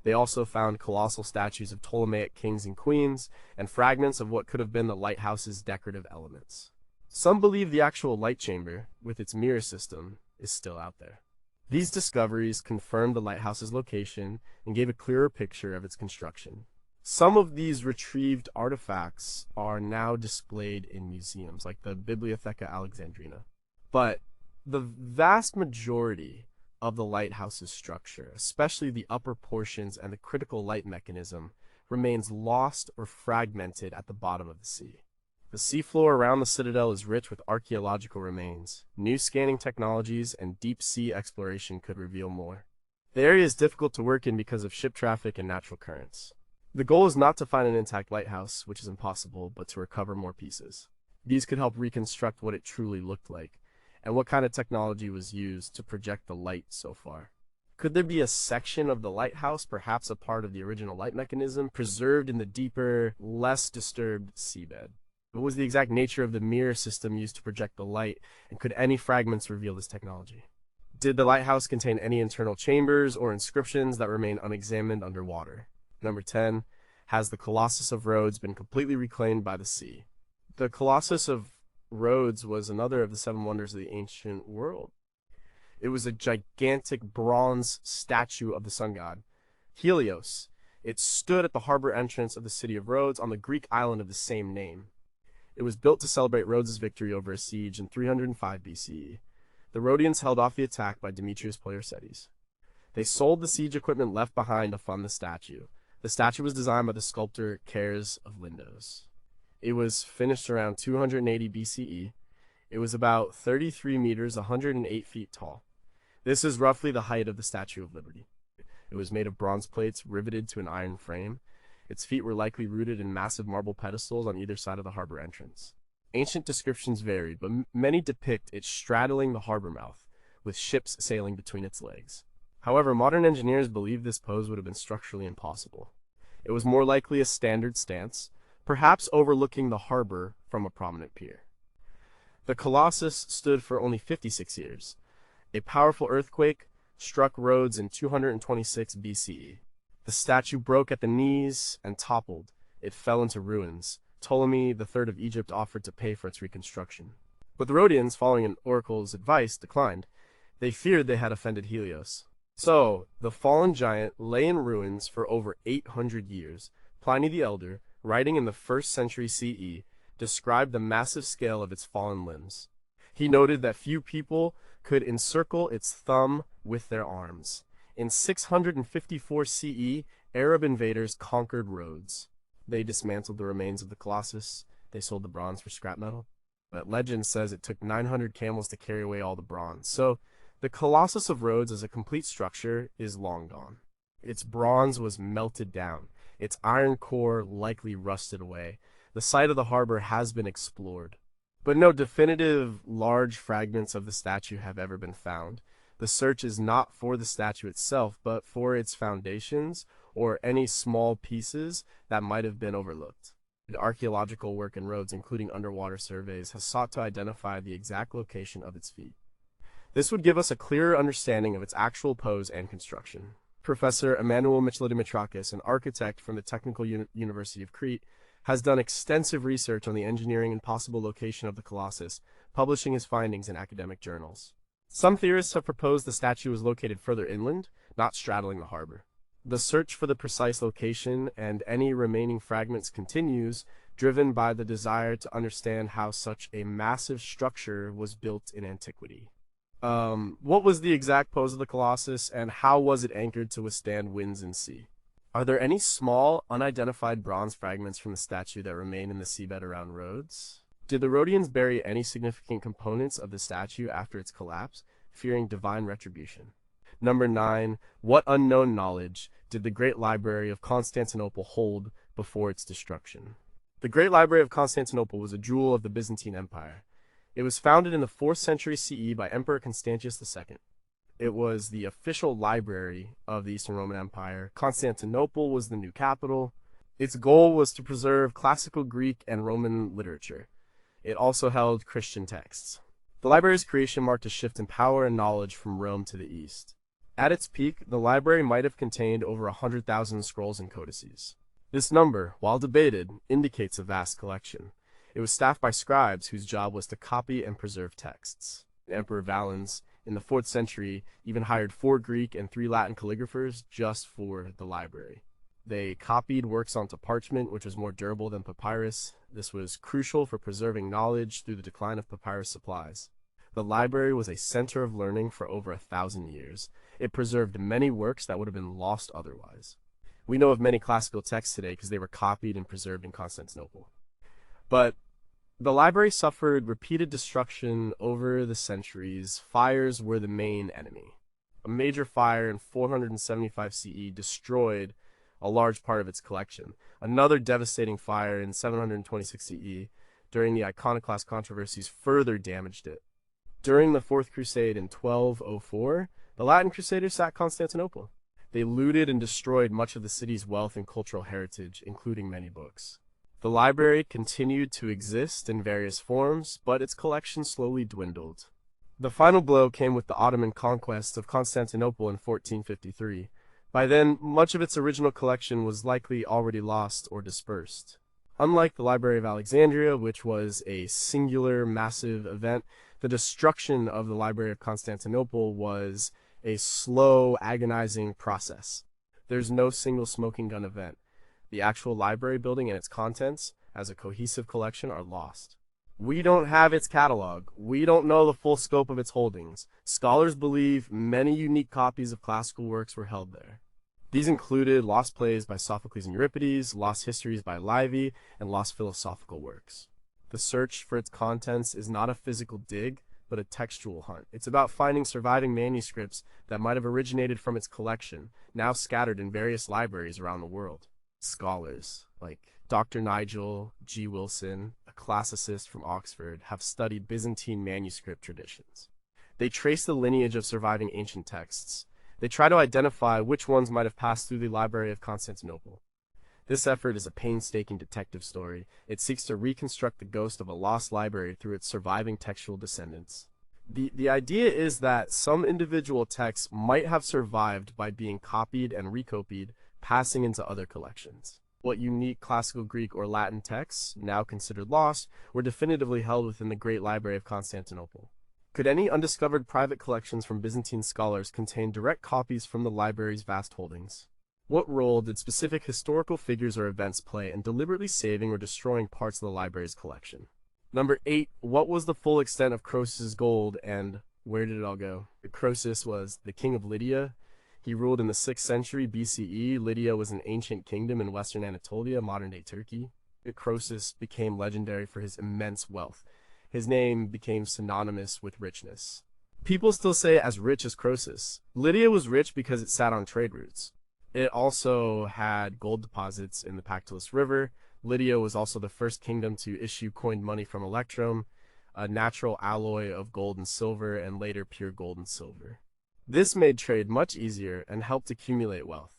They also found colossal statues of Ptolemaic kings and queens, and fragments of what could have been the lighthouse's decorative elements. Some believe the actual light chamber, with its mirror system, is still out there. These discoveries confirmed the lighthouse's location and gave a clearer picture of its construction. Some of these retrieved artifacts are now displayed in museums, like the Bibliotheca Alexandrina. But the vast majority of the lighthouse's structure, especially the upper portions and the critical light mechanism, remains lost or fragmented at the bottom of the sea. The seafloor around the citadel is rich with archaeological remains. New scanning technologies and deep-sea exploration could reveal more. The area is difficult to work in because of ship traffic and natural currents. The goal is not to find an intact lighthouse, which is impossible, but to recover more pieces. These could help reconstruct what it truly looked like, and what kind of technology was used to project the light so far. Could there be a section of the lighthouse, perhaps a part of the original light mechanism, preserved in the deeper, less disturbed seabed? What was the exact nature of the mirror system used to project the light, and could any fragments reveal this technology? Did the lighthouse contain any internal chambers or inscriptions that remain unexamined underwater? Number 10. Has the Colossus of Rhodes been completely reclaimed by the sea? The Colossus of Rhodes was another of the 7 wonders of the ancient world. It was a gigantic bronze statue of the sun god, Helios. It stood at the harbor entrance of the city of Rhodes on the Greek island of the same name. It was built to celebrate Rhodes' victory over a siege in 305 BCE. The Rhodians held off the attack by Demetrius Poliorcetes. They sold the siege equipment left behind to fund the statue. The statue was designed by the sculptor Cares of Lindos. It was finished around 280 BCE. It was about 33 meters, 108 feet tall. This is roughly the height of the Statue of Liberty. It was made of bronze plates riveted to an iron frame. Its feet were likely rooted in massive marble pedestals on either side of the harbor entrance. Ancient descriptions varied, but many depict it straddling the harbor mouth, with ships sailing between its legs. However, modern engineers believe this pose would have been structurally impossible. It was more likely a standard stance, perhaps overlooking the harbor from a prominent pier. The Colossus stood for only 56 years. A powerful earthquake struck Rhodes in 226 BCE. The statue broke at the knees and toppled. It fell into ruins. Ptolemy III of Egypt offered to pay for its reconstruction. But the Rhodians, following an oracle's advice, declined. They feared they had offended Helios. So, the fallen giant lay in ruins for over 800 years. Pliny the Elder, writing in the 1st century CE, described the massive scale of its fallen limbs. He noted that few people could encircle its thumb with their arms. In 654 CE, Arab invaders conquered Rhodes. They dismantled the remains of the Colossus. They sold the bronze for scrap metal. But legend says it took 900 camels to carry away all the bronze. So, the Colossus of Rhodes as a complete structure is long gone. Its bronze was melted down. Its iron core likely rusted away. The site of the harbor has been explored, but no definitive large fragments of the statue have ever been found. The search is not for the statue itself, but for its foundations or any small pieces that might have been overlooked. The archaeological work in Rhodes, including underwater surveys, has sought to identify the exact location of its feet. This would give us a clearer understanding of its actual pose and construction. Professor Emmanuel Mitrakis, an architect from the Technical University of Crete, has done extensive research on the engineering and possible location of the Colossus, publishing his findings in academic journals. Some theorists have proposed the statue was located further inland, not straddling the harbor. The search for the precise location and any remaining fragments continues, driven by the desire to understand how such a massive structure was built in antiquity. What was the exact pose of the Colossus, and how was it anchored to withstand winds and sea? Are there any small, unidentified bronze fragments from the statue that remain in the seabed around Rhodes? Did the Rhodians bury any significant components of the statue after its collapse, fearing divine retribution? Number 9. What unknown knowledge did the Great Library of Constantinople hold before its destruction? The Great Library of Constantinople was a jewel of the Byzantine Empire. It was founded in the 4th century CE by Emperor Constantius II. It was the official library of the Eastern Roman Empire. Constantinople was the new capital. Its goal was to preserve classical Greek and Roman literature. It also held Christian texts. The library's creation marked a shift in power and knowledge from Rome to the East. At its peak, the library might have contained over 100,000 scrolls and codices. This number, while debated, indicates a vast collection. It was staffed by scribes whose job was to copy and preserve texts. Emperor Valens, in the 4th century, even hired 4 Greek and 3 Latin calligraphers just for the library. They copied works onto parchment, which was more durable than papyrus. This was crucial for preserving knowledge through the decline of papyrus supplies. The library was a center of learning for over 1,000 years. It preserved many works that would have been lost otherwise. We know of many classical texts today because they were copied and preserved in Constantinople. But the library suffered repeated destruction over the centuries. Fires were the main enemy. A major fire in 475 CE destroyed a large part of its collection. Another devastating fire in 726 CE during the iconoclast controversies further damaged it. During the Fourth Crusade in 1204, the Latin Crusaders sacked Constantinople. They looted and destroyed much of the city's wealth and cultural heritage, including many books. The library continued to exist in various forms, but its collection slowly dwindled. The final blow came with the Ottoman conquest of Constantinople in 1453. By then, much of its original collection was likely already lost or dispersed. Unlike the Library of Alexandria, which was a singular, massive event, the destruction of the Library of Constantinople was a slow, agonizing process. There's no single smoking gun event. The actual library building and its contents, as a cohesive collection, are lost. We don't have its catalog. We don't know the full scope of its holdings. Scholars believe many unique copies of classical works were held there. These included lost plays by Sophocles and Euripides, lost histories by Livy, and lost philosophical works. The search for its contents is not a physical dig, but a textual hunt. It's about finding surviving manuscripts that might have originated from its collection, now scattered in various libraries around the world. Scholars like Dr. Nigel G. Wilson, a classicist from Oxford, have studied Byzantine manuscript traditions. They trace the lineage of surviving ancient texts. They try to identify which ones might have passed through the Library of Constantinople. This effort is a painstaking detective story. It seeks to reconstruct the ghost of a lost library through its surviving textual descendants. The idea is that some individual texts might have survived by being copied and recopied, passing into other collections. What unique classical Greek or Latin texts, now considered lost, were definitively held within the Great Library of Constantinople. Could any undiscovered private collections from Byzantine scholars contain direct copies from the library's vast holdings? What role did specific historical figures or events play in deliberately saving or destroying parts of the library's collection? Number 8, what was the full extent of Croesus' gold and where did it all go? Croesus was the king of Lydia. He ruled in the 6th century BCE. Lydia was an ancient kingdom in western Anatolia, modern-day Turkey. Croesus became legendary for his immense wealth. His name became synonymous with richness. People still say as rich as Croesus. Lydia was rich because it sat on trade routes. It also had gold deposits in the Pactolus River. Lydia was also the first kingdom to issue coined money from electrum, a natural alloy of gold and silver, and later pure gold and silver. This made trade much easier and helped accumulate wealth.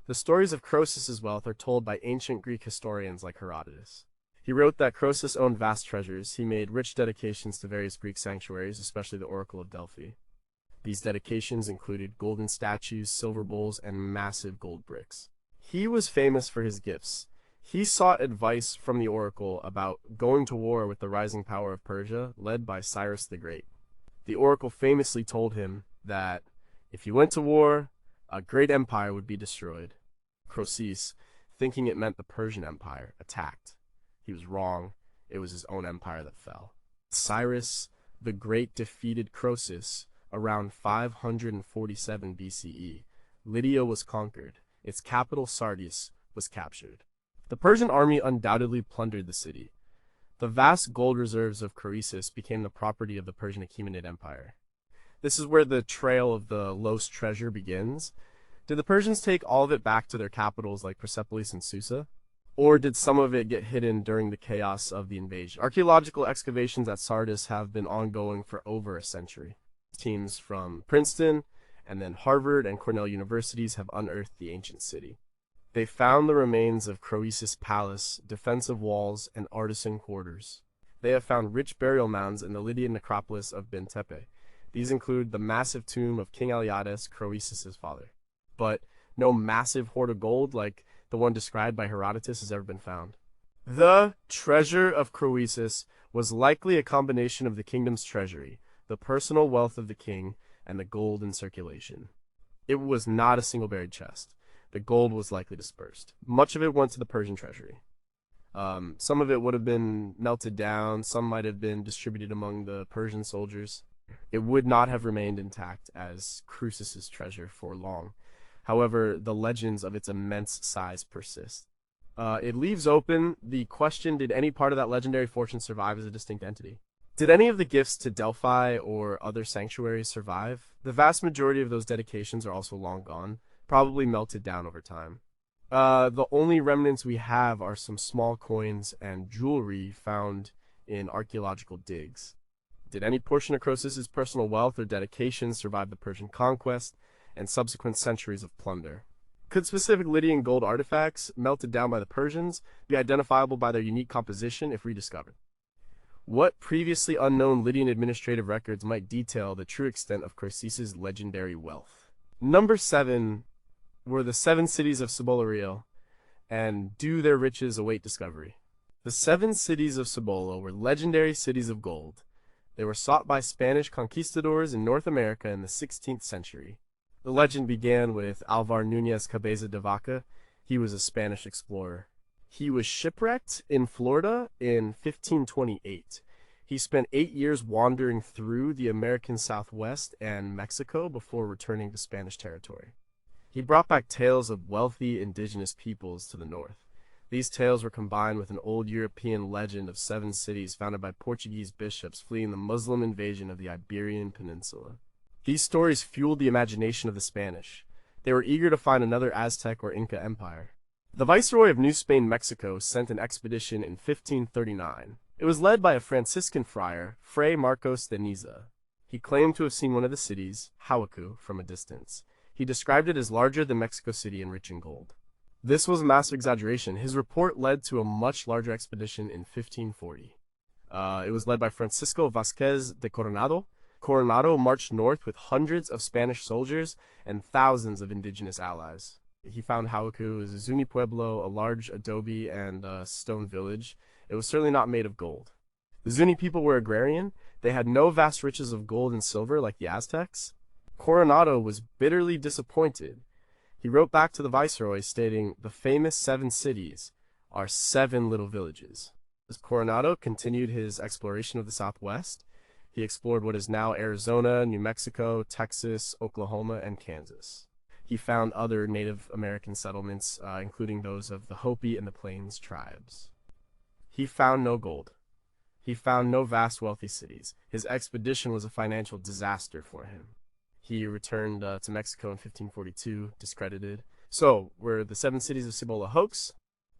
The stories of Croesus' wealth are told by ancient Greek historians like Herodotus. He wrote that Croesus owned vast treasures. He made rich dedications to various Greek sanctuaries, especially the Oracle of Delphi. These dedications included golden statues, silver bowls, and massive gold bricks. He was famous for his gifts. He sought advice from the oracle about going to war with the rising power of Persia, led by Cyrus the Great. The oracle famously told him that if he went to war, a great empire would be destroyed. Croesus, thinking it meant the Persian Empire, attacked. He was wrong. It was his own empire that fell. Cyrus the Great defeated Croesus around 547 BCE. Lydia was conquered. Its capital, Sardis, was captured. The Persian army undoubtedly plundered the city. The vast gold reserves of Croesus became the property of the Persian Achaemenid Empire. This is where the trail of the lost treasure begins. Did the Persians take all of it back to their capitals like Persepolis and Susa? Or did some of it get hidden during the chaos of the invasion? Archaeological excavations at Sardis have been ongoing for over a century. Teams from Princeton and then Harvard and Cornell universities have unearthed the ancient city. They found the remains of Croesus' palace, defensive walls, and artisan quarters. They have found rich burial mounds in the Lydian necropolis of Ben Tepe. These include the massive tomb of King Aliades, Croesus' father. But no massive hoard of gold like the one described by Herodotus has ever been found. The treasure of Croesus was likely a combination of the kingdom's treasury, the personal wealth of the king, and the gold in circulation. It was not a single buried chest. The gold was likely dispersed. Much of it went to the Persian treasury. Some of it would have been melted down, some might have been distributed among the Persian soldiers. It would not have remained intact as Croesus' treasure for long. However, the legends of its immense size persist. It leaves open the question, did any part of that legendary fortune survive as a distinct entity? Did any of the gifts to Delphi or other sanctuaries survive? The vast majority of those dedications are also long gone, probably melted down over time. The only remnants we have are some small coins and jewelry found in archaeological digs. Did any portion of Croesus' personal wealth or dedications survive the Persian conquest and subsequent centuries of plunder? Could specific Lydian gold artifacts, melted down by the Persians, be identifiable by their unique composition if rediscovered? What previously unknown Lydian administrative records might detail the true extent of Croesus' legendary wealth? Number 7 were the 7 cities of Cibola Real, and do their riches await discovery? The 7 cities of Cibola were legendary cities of gold. They were sought by Spanish conquistadors in North America in the 16th century. The legend began with Alvar Núñez Cabeza de Vaca. He was a Spanish explorer. He was shipwrecked in Florida in 1528. He spent 8 years wandering through the American Southwest and Mexico before returning to Spanish territory. He brought back tales of wealthy indigenous peoples to the north. These tales were combined with an old European legend of 7 cities founded by Portuguese bishops fleeing the Muslim invasion of the Iberian Peninsula. These stories fueled the imagination of the Spanish. They were eager to find another Aztec or Inca empire. The Viceroy of New Spain, Mexico, sent an expedition in 1539. It was led by a Franciscan friar, Fray Marcos de Niza. He claimed to have seen one of the cities, Huacu, from a distance. He described it as larger than Mexico City and rich in gold. This was a massive exaggeration. His report led to a much larger expedition in 1540. It was led by Francisco Vasquez de Coronado. Coronado marched north with hundreds of Spanish soldiers and thousands of indigenous allies. He found Hauku as a Zuni pueblo, a large adobe and stone village. It was certainly not made of gold. The Zuni people were agrarian. They had no vast riches of gold and silver like the Aztecs. Coronado was bitterly disappointed. He wrote back to the viceroy stating, "The famous 7 cities are 7 little villages." As Coronado continued his exploration of the Southwest, he explored what is now Arizona, New Mexico, Texas, Oklahoma, and Kansas. He found other Native American settlements, including those of the Hopi and the Plains tribes. He found no gold. He found no vast wealthy cities. His expedition was a financial disaster for him. He returned to Mexico in 1542, discredited. So, were the 7 cities of Cibola a hoax?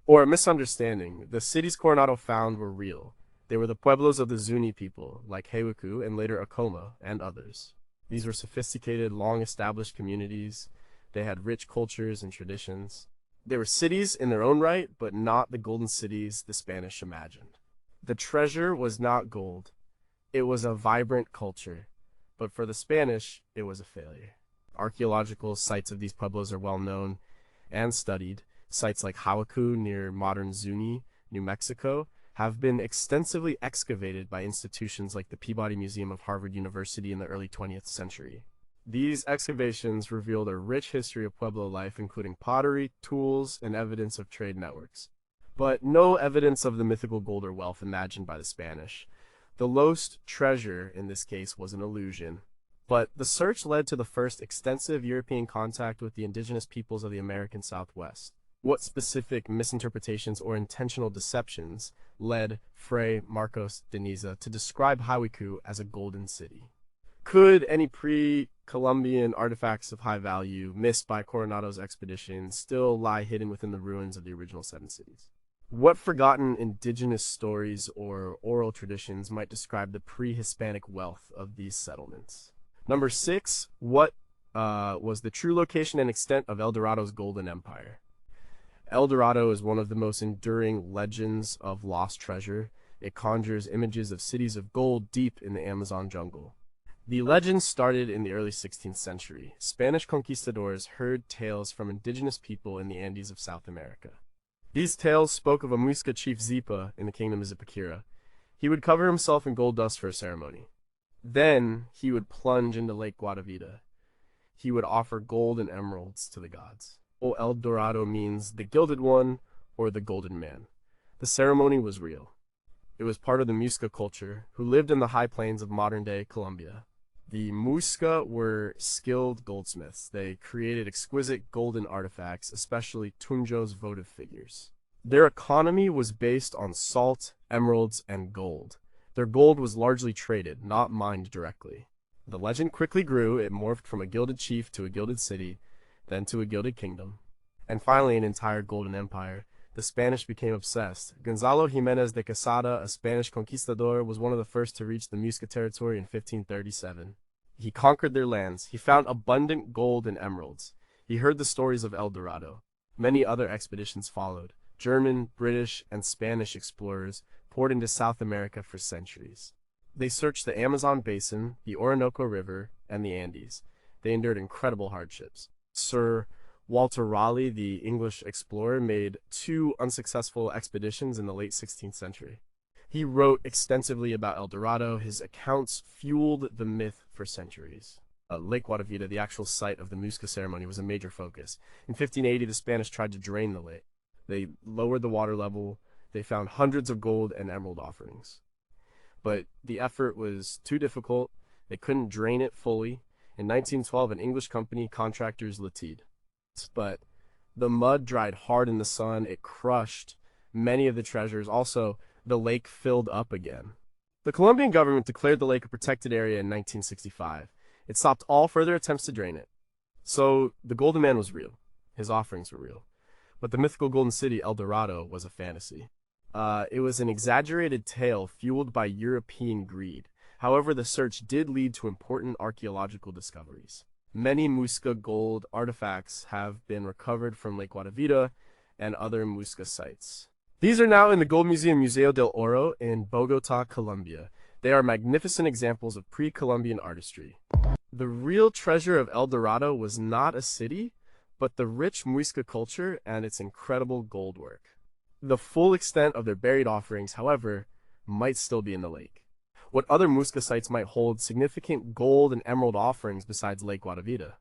Or a misunderstanding? The cities Coronado found were real. They were the pueblos of the Zuni people, like Hewaku and later Acoma and others. These were sophisticated, long-established communities. They had rich cultures and traditions. They were cities in their own right, but not the golden cities the Spanish imagined. The treasure was not gold. It was a vibrant culture. But for the Spanish, it was a failure. Archaeological sites of these pueblos are well known and studied. Sites like Hawaku near modern Zuni, New Mexico, have been extensively excavated by institutions like the Peabody Museum of Harvard University in the early 20th century. These excavations revealed a rich history of Pueblo life, including pottery, tools, and evidence of trade networks. But no evidence of the mythical gold or wealth imagined by the Spanish. The lost treasure, in this case, was an illusion. But the search led to the first extensive European contact with the indigenous peoples of the American Southwest. What specific misinterpretations or intentional deceptions led Fray Marcos de Niza to describe Hawiku as a golden city? Could any pre-Columbian artifacts of high value missed by Coronado's expedition still lie hidden within the ruins of the original 7 cities? What forgotten indigenous stories or oral traditions might describe the pre-Hispanic wealth of these settlements? Number 6, what was the true location and extent of El Dorado's golden empire? El Dorado is one of the most enduring legends of lost treasure. It conjures images of cities of gold deep in the Amazon jungle. The legend started in the early 16th century. Spanish conquistadors heard tales from indigenous people in the Andes of South America. These tales spoke of a Muisca chief Zipa in the kingdom of Zipaquira. He would cover himself in gold dust for a ceremony. Then he would plunge into Lake Guatavita. He would offer gold and emeralds to the gods. El Dorado means the gilded one or the golden man. The ceremony was real. It was part of the Muisca culture, who lived in the high plains of modern-day Colombia. The Muisca were skilled goldsmiths. They created exquisite golden artifacts, especially Tunjo's votive figures. Their economy was based on salt, emeralds, and gold. Their gold was largely traded, not mined directly. The legend quickly grew. It morphed from a gilded chief to a gilded city, then to a gilded kingdom, and finally an entire golden empire. The Spanish became obsessed. Gonzalo Jimenez de Quesada, a Spanish conquistador, was one of the first to reach the Muisca territory in 1537. He conquered their lands. He found abundant gold and emeralds. He heard the stories of El Dorado. Many other expeditions followed. German, British, and Spanish explorers poured into South America for centuries. They searched the Amazon basin, the Orinoco River, and the Andes. They endured incredible hardships. Sir Walter Raleigh, the English explorer, made 2 unsuccessful expeditions in the late 16th century. He wrote extensively about El Dorado. His accounts fueled the myth for centuries. Lake Guatavita, the actual site of the Muisca ceremony, was a major focus. In 1580, the Spanish tried to drain the lake. They lowered the water level. They found hundreds of gold and emerald offerings. But the effort was too difficult. They couldn't drain it fully. In 1912, an English company, Contractors Limited. But the mud dried hard in the sun. It crushed many of the treasures. Also, the lake filled up again. The Colombian government declared the lake a protected area in 1965. It stopped all further attempts to drain it. So the Golden Man was real. His offerings were real. But the mythical golden city, El Dorado, was a fantasy. It was an exaggerated tale fueled by European greed. However, the search did lead to important archaeological discoveries. Many Muisca gold artifacts have been recovered from Lake Guatavita. and other Muisca sites. These are now in the Gold Museum Museo del Oro in Bogota, Colombia. They are magnificent examples of pre-Columbian artistry. The real treasure of El Dorado was not a city, but the rich Muisca culture and its incredible gold work. The full extent of their buried offerings, however, might still be in the lake. What other Muisca sites might hold significant gold and emerald offerings besides Lake Guatavita?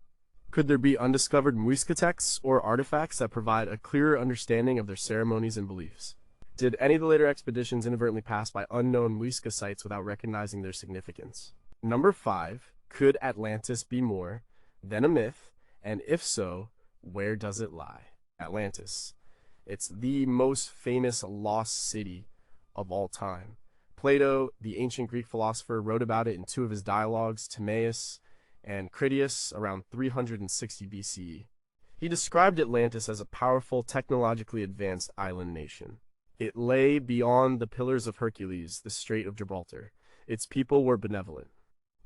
Could there be undiscovered Muisca texts or artifacts that provide a clearer understanding of their ceremonies and beliefs? Did any of the later expeditions inadvertently pass by unknown Muisca sites without recognizing their significance? Number 5. Could Atlantis be more than a myth? And if so, where does it lie? Atlantis. It's the most famous lost city of all time. Plato, the ancient Greek philosopher, wrote about it in 2 of his dialogues, Timaeus and Critias, around 360 BCE. He described Atlantis as a powerful, technologically advanced island nation. It lay beyond the Pillars of Hercules, the Strait of Gibraltar. Its people were benevolent,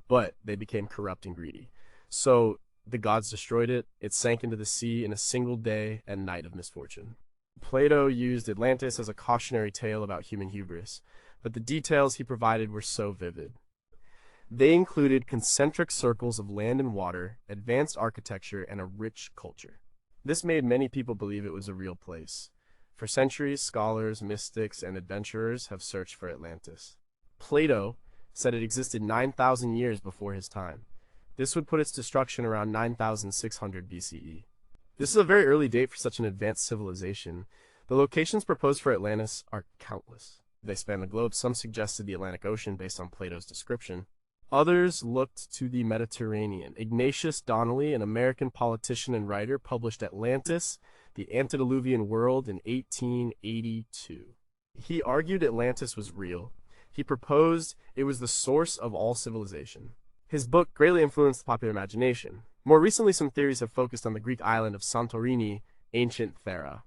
but they became corrupt and greedy. So the gods destroyed it. It sank into the sea in a single day and night of misfortune. Plato used Atlantis as a cautionary tale about human hubris, but the details he provided were so vivid. They included concentric circles of land and water, advanced architecture, and a rich culture. This made many people believe it was a real place. For centuries, scholars, mystics, and adventurers have searched for Atlantis. Plato said it existed 9,000 years before his time. This would put its destruction around 9,600 BCE. This is a very early date for such an advanced civilization. The locations proposed for Atlantis are countless. They span the globe. Some suggested the Atlantic Ocean based on Plato's description. Others looked to the Mediterranean. Ignatius Donnelly, an American politician and writer, published Atlantis, the Antediluvian World in 1882. He argued Atlantis was real. He proposed it was the source of all civilization. His book greatly influenced the popular imagination. More recently, some theories have focused on the Greek island of Santorini, ancient Thera.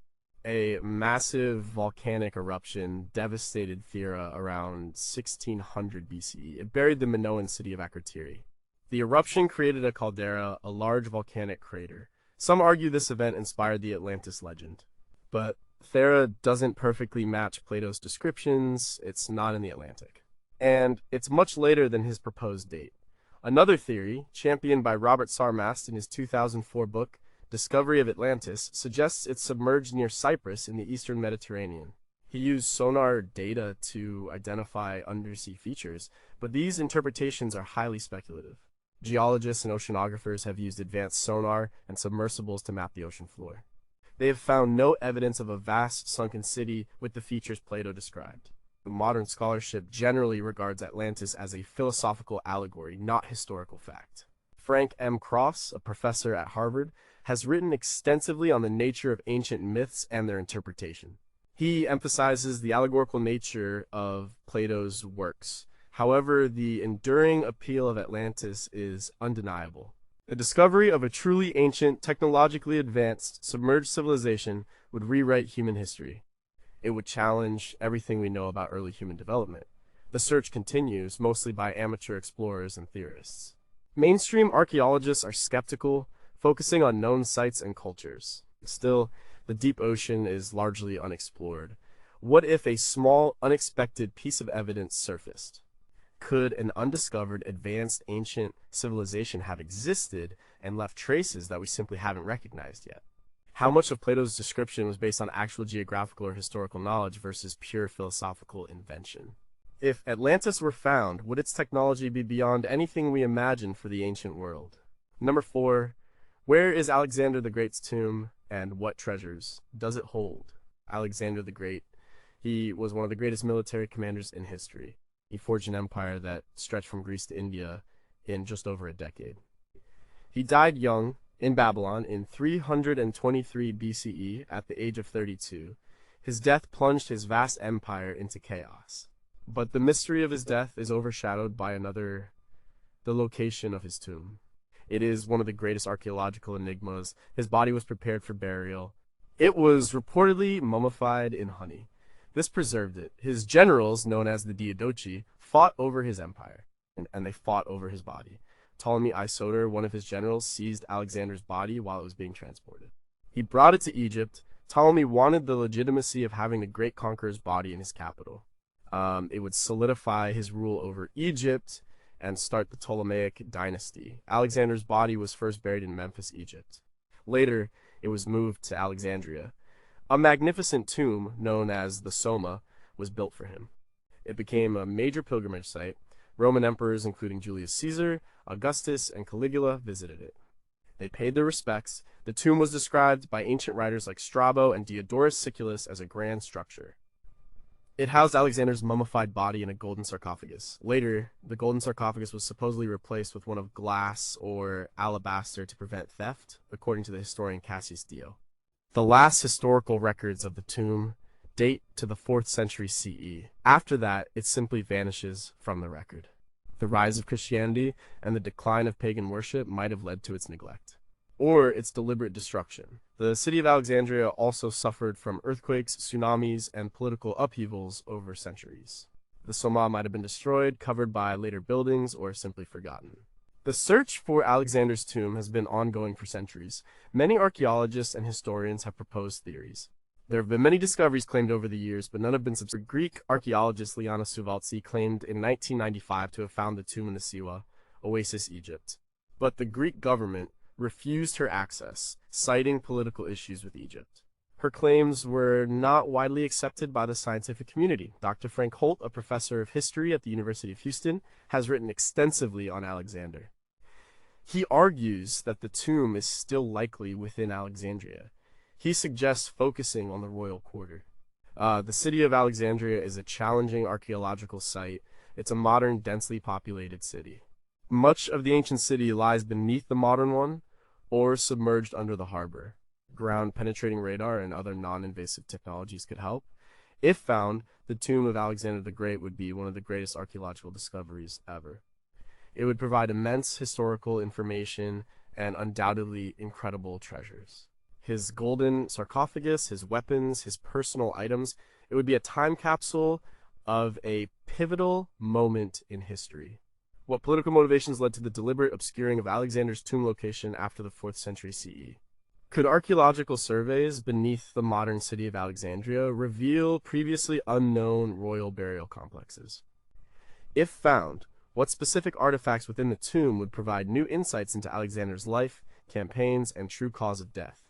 A massive volcanic eruption devastated Thera around 1600 BCE. It buried the Minoan city of Akrotiri. The eruption created a caldera, a large volcanic crater. Some argue this event inspired the Atlantis legend. But Thera doesn't perfectly match Plato's descriptions. It's not in the Atlantic. And it's much later than his proposed date. Another theory, championed by Robert Sarmast in his 2004 book, Discovery of Atlantis, suggests it's submerged near Cyprus in the eastern Mediterranean. He used sonar data to identify undersea features, but these interpretations are highly speculative. Geologists and oceanographers have used advanced sonar and submersibles to map the ocean floor. They have found no evidence of a vast sunken city with the features Plato described. Modern scholarship generally regards Atlantis as a philosophical allegory, not historical fact. Frank M. Cross, a professor at Harvard, has written extensively on the nature of ancient myths and their interpretation. He emphasizes the allegorical nature of Plato's works. However, the enduring appeal of Atlantis is undeniable. The discovery of a truly ancient, technologically advanced, submerged civilization would rewrite human history. It would challenge everything we know about early human development. The search continues, mostly by amateur explorers and theorists. Mainstream archaeologists are skeptical, focusing on known sites and cultures. Still, the deep ocean is largely unexplored. What if a small, unexpected piece of evidence surfaced? Could an undiscovered, advanced ancient civilization have existed and left traces that we simply haven't recognized yet? How much of Plato's description was based on actual geographical or historical knowledge versus pure philosophical invention? If Atlantis were found, would its technology be beyond anything we imagined for the ancient world? Number 4. Where is Alexander the Great's tomb, and what treasures does it hold? Alexander the Great, he was one of the greatest military commanders in history. He forged an empire that stretched from Greece to India in just over a decade. He died young in Babylon in 323 BCE at the age of 32. His death plunged his vast empire into chaos. But the mystery of his death is overshadowed by the location of his tomb. It is one of the greatest archaeological enigmas. His body was prepared for burial. It was reportedly mummified in honey. This preserved it. His generals, known as the Diadochi, fought over his empire, and they fought over his body. Ptolemy Isoter, one of his generals, seized Alexander's body while it was being transported. He brought it to Egypt. Ptolemy wanted the legitimacy of having the great conqueror's body in his capital. It would solidify his rule over Egypt and start the Ptolemaic dynasty. Alexander's body was first buried in Memphis, Egypt. Later, it was moved to Alexandria. A magnificent tomb, known as the Soma, was built for him. It became a major pilgrimage site. Roman emperors, including Julius Caesar, Augustus, and Caligula, visited it. They paid their respects. The tomb was described by ancient writers like Strabo and Diodorus Siculus as a grand structure. It housed Alexander's mummified body in a golden sarcophagus. Later, the golden sarcophagus was supposedly replaced with one of glass or alabaster to prevent theft, according to the historian Cassius Dio. The last historical records of the tomb date to the 4th century CE. After that, it simply vanishes from the record. The rise of Christianity and the decline of pagan worship might have led to its neglect, or its deliberate destruction. The city of Alexandria also suffered from earthquakes, tsunamis, and political upheavals over centuries. The Soma might have been destroyed, covered by later buildings, or simply forgotten. The search for Alexander's tomb has been ongoing for centuries. Many archaeologists and historians have proposed theories. There have been many discoveries claimed over the years, but none have been substantiated. Greek archaeologist Liana Suvaltsi claimed in 1995 to have found the tomb in the Siwa, Oasis, Egypt. But the Greek government refused her access, citing political issues with Egypt. Her claims were not widely accepted by the scientific community. Dr. Frank Holt, a professor of history at the University of Houston, has written extensively on Alexander. He argues that the tomb is still likely within Alexandria. He suggests focusing on the royal quarter. The city of Alexandria is a challenging archaeological site. It's a modern, densely populated city. Much of the ancient city lies beneath the modern one, or submerged under the harbor. Ground-penetrating radar and other non-invasive technologies could help. If found, the tomb of Alexander the Great would be one of the greatest archaeological discoveries ever. It would provide immense historical information and undoubtedly incredible treasures. His golden sarcophagus, his weapons, his personal items, it would be a time capsule of a pivotal moment in history. What political motivations led to the deliberate obscuring of Alexander's tomb location after the 4th century CE? Could archaeological surveys beneath the modern city of Alexandria reveal previously unknown royal burial complexes? If found, what specific artifacts within the tomb would provide new insights into Alexander's life, campaigns, and true cause of death?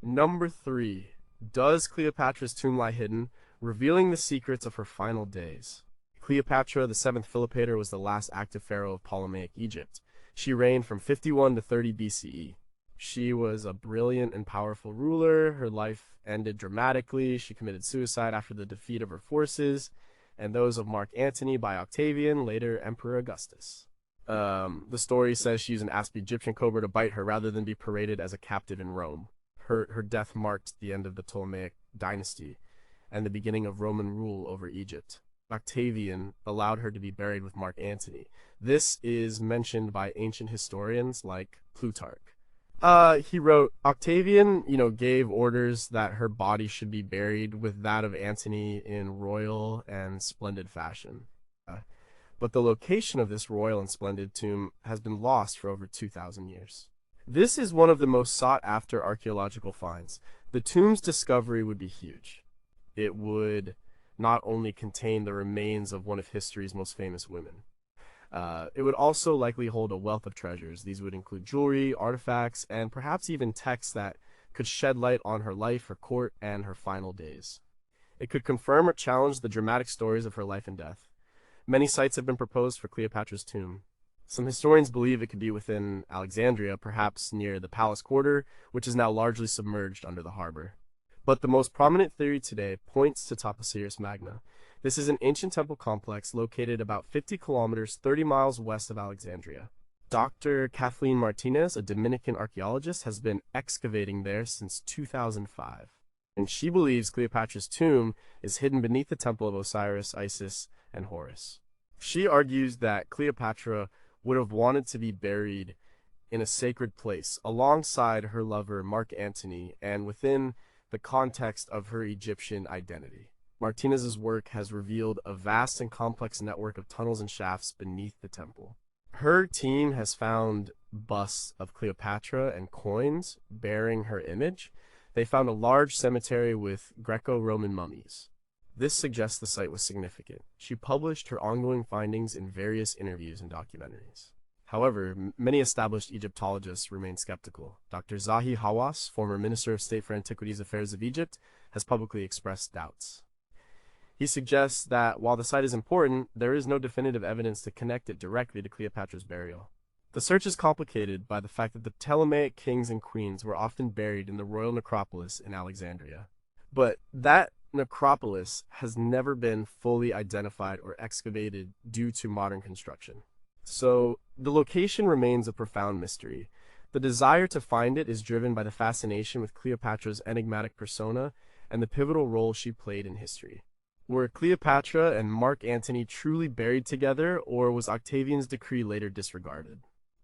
Number 3. Does Cleopatra's tomb lie hidden, revealing the secrets of her final days? Cleopatra, the 7th Philopator, was the last active pharaoh of Ptolemaic Egypt. She reigned from 51 to 30 BCE. She was a brilliant and powerful ruler. Her life ended dramatically. She committed suicide after the defeat of her forces, and those of Mark Antony by Octavian, later Emperor Augustus. The story says she used an asp Egyptian cobra to bite her rather than be paraded as a captive in Rome. Her death marked the end of the Ptolemaic dynasty and the beginning of Roman rule over Egypt. Octavian allowed her to be buried with Mark Antony. This is mentioned by ancient historians like Plutarch. He wrote, Octavian, gave orders that her body should be buried with that of Antony in royal and splendid fashion. But the location of this royal and splendid tomb has been lost for over 2,000 years. This is one of the most sought-after archaeological finds. The tomb's discovery would be huge. It would not only contain the remains of one of history's most famous women. It would also likely hold a wealth of treasures. These would include jewelry, artifacts, and perhaps even texts that could shed light on her life, her court, and her final days. It could confirm or challenge the dramatic stories of her life and death. Many sites have been proposed for Cleopatra's tomb. Some historians believe it could be within Alexandria, perhaps near the palace quarter, which is now largely submerged under the harbor. But the most prominent theory today points to Taposiris Magna. This is an ancient temple complex located about 50 kilometers, 30 miles west of Alexandria. Dr. Kathleen Martinez, a Dominican archaeologist, has been excavating there since 2005. And she believes Cleopatra's tomb is hidden beneath the temple of Osiris, Isis, and Horus. She argues that Cleopatra would have wanted to be buried in a sacred place alongside her lover Mark Antony and within the context of her Egyptian identity. Martinez's work has revealed a vast and complex network of tunnels and shafts beneath the temple. Her team has found busts of Cleopatra and coins bearing her image. They found a large cemetery with Greco-Roman mummies. This suggests the site was significant. She published her ongoing findings in various interviews and documentaries. However, many established Egyptologists remain skeptical. Dr. Zahi Hawass, former Minister of State for Antiquities Affairs of Egypt, has publicly expressed doubts. He suggests that while the site is important, there is no definitive evidence to connect it directly to Cleopatra's burial. The search is complicated by the fact that the Ptolemaic kings and queens were often buried in the royal necropolis in Alexandria. But that necropolis has never been fully identified or excavated due to modern construction. So, the location remains a profound mystery. The desire to find it is driven by the fascination with Cleopatra's enigmatic persona and the pivotal role she played in history. Were Cleopatra and Mark Antony truly buried together, or was Octavian's decree later disregarded?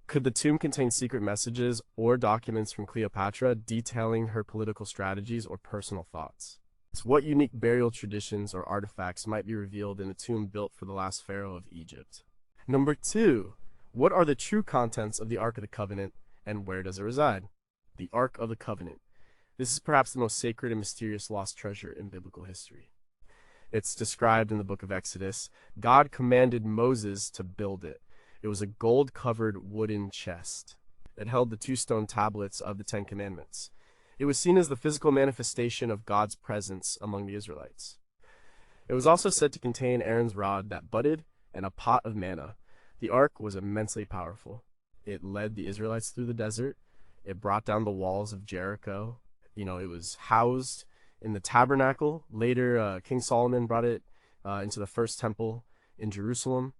Could the tomb contain secret messages or documents from Cleopatra detailing her political strategies or personal thoughts? So what unique burial traditions or artifacts might be revealed in the tomb built for the last pharaoh of Egypt? Number 2. What are the true contents of the Ark of the Covenant, and where does it reside? The Ark of the Covenant. This is perhaps the most sacred and mysterious lost treasure in biblical history. It's described in the book of Exodus. God commanded Moses to build it. It was a gold-covered wooden chest. It held the 2 stone tablets of the 10 Commandments. It was seen as the physical manifestation of God's presence among the Israelites. It was also said to contain Aaron's rod that budded and a pot of manna. The ark was immensely powerful. It led the Israelites through the desert. It brought down the walls of Jericho. It was housed in the tabernacle. Later, King Solomon brought it into the first temple in Jerusalem.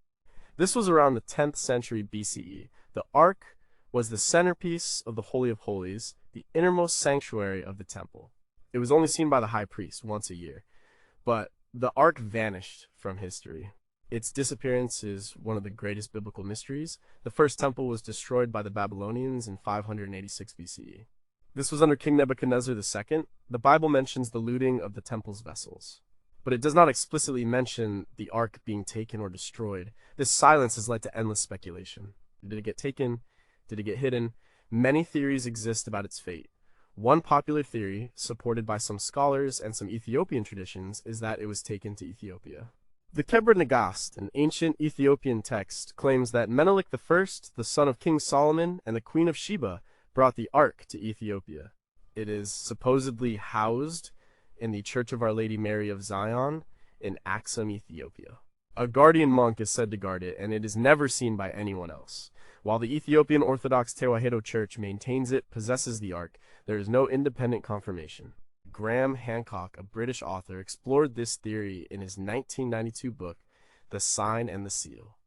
This was around the 10th century BCE. The ark was the centerpiece of the Holy of Holies, the innermost sanctuary of the temple. It was only seen by the high priest once a year, but the ark vanished from history. Its disappearance is one of the greatest biblical mysteries. The first temple was destroyed by the Babylonians in 586 BCE. This was under King Nebuchadnezzar II. The Bible mentions the looting of the temple's vessels, but it does not explicitly mention the ark being taken or destroyed. This silence has led to endless speculation. Did it get taken? Did it get hidden? Many theories exist about its fate. One popular theory, supported by some scholars and some Ethiopian traditions, is that it was taken to Ethiopia. The Kebra Nagast, an ancient Ethiopian text, claims that Menelik I, the son of King Solomon and the Queen of Sheba, brought the ark to Ethiopia. It is supposedly housed in the Church of Our Lady Mary of Zion in Axum, Ethiopia. A guardian monk is said to guard it, and it is never seen by anyone else. While the Ethiopian Orthodox Tewahedo Church maintains it possesses the ark, there is no independent confirmation. Graham Hancock, a British author, explored this theory in his 1992 book, The Sign and the Seal.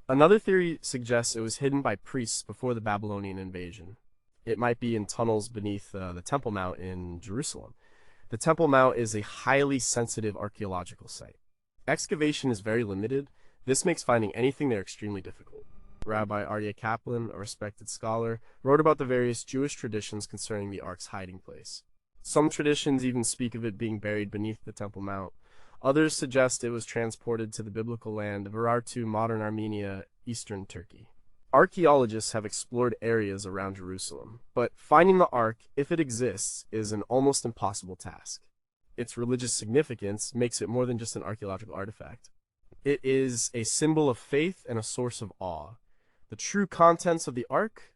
Another theory suggests it was hidden by priests before the Babylonian invasion. It might be in tunnels beneath the Temple Mount in Jerusalem. The Temple Mount is a highly sensitive archaeological site. Excavation is very limited. This makes finding anything there extremely difficult. Rabbi Aryeh Kaplan, a respected scholar, wrote about the various Jewish traditions concerning the ark's hiding place. Some traditions even speak of it being buried beneath the Temple Mount. Others suggest it was transported to the biblical land of Urartu, modern Armenia, eastern Turkey. Archaeologists have explored areas around Jerusalem, but finding the ark, if it exists, is an almost impossible task. Its religious significance makes it more than just an archaeological artifact. It is a symbol of faith and a source of awe. The true contents of the ark,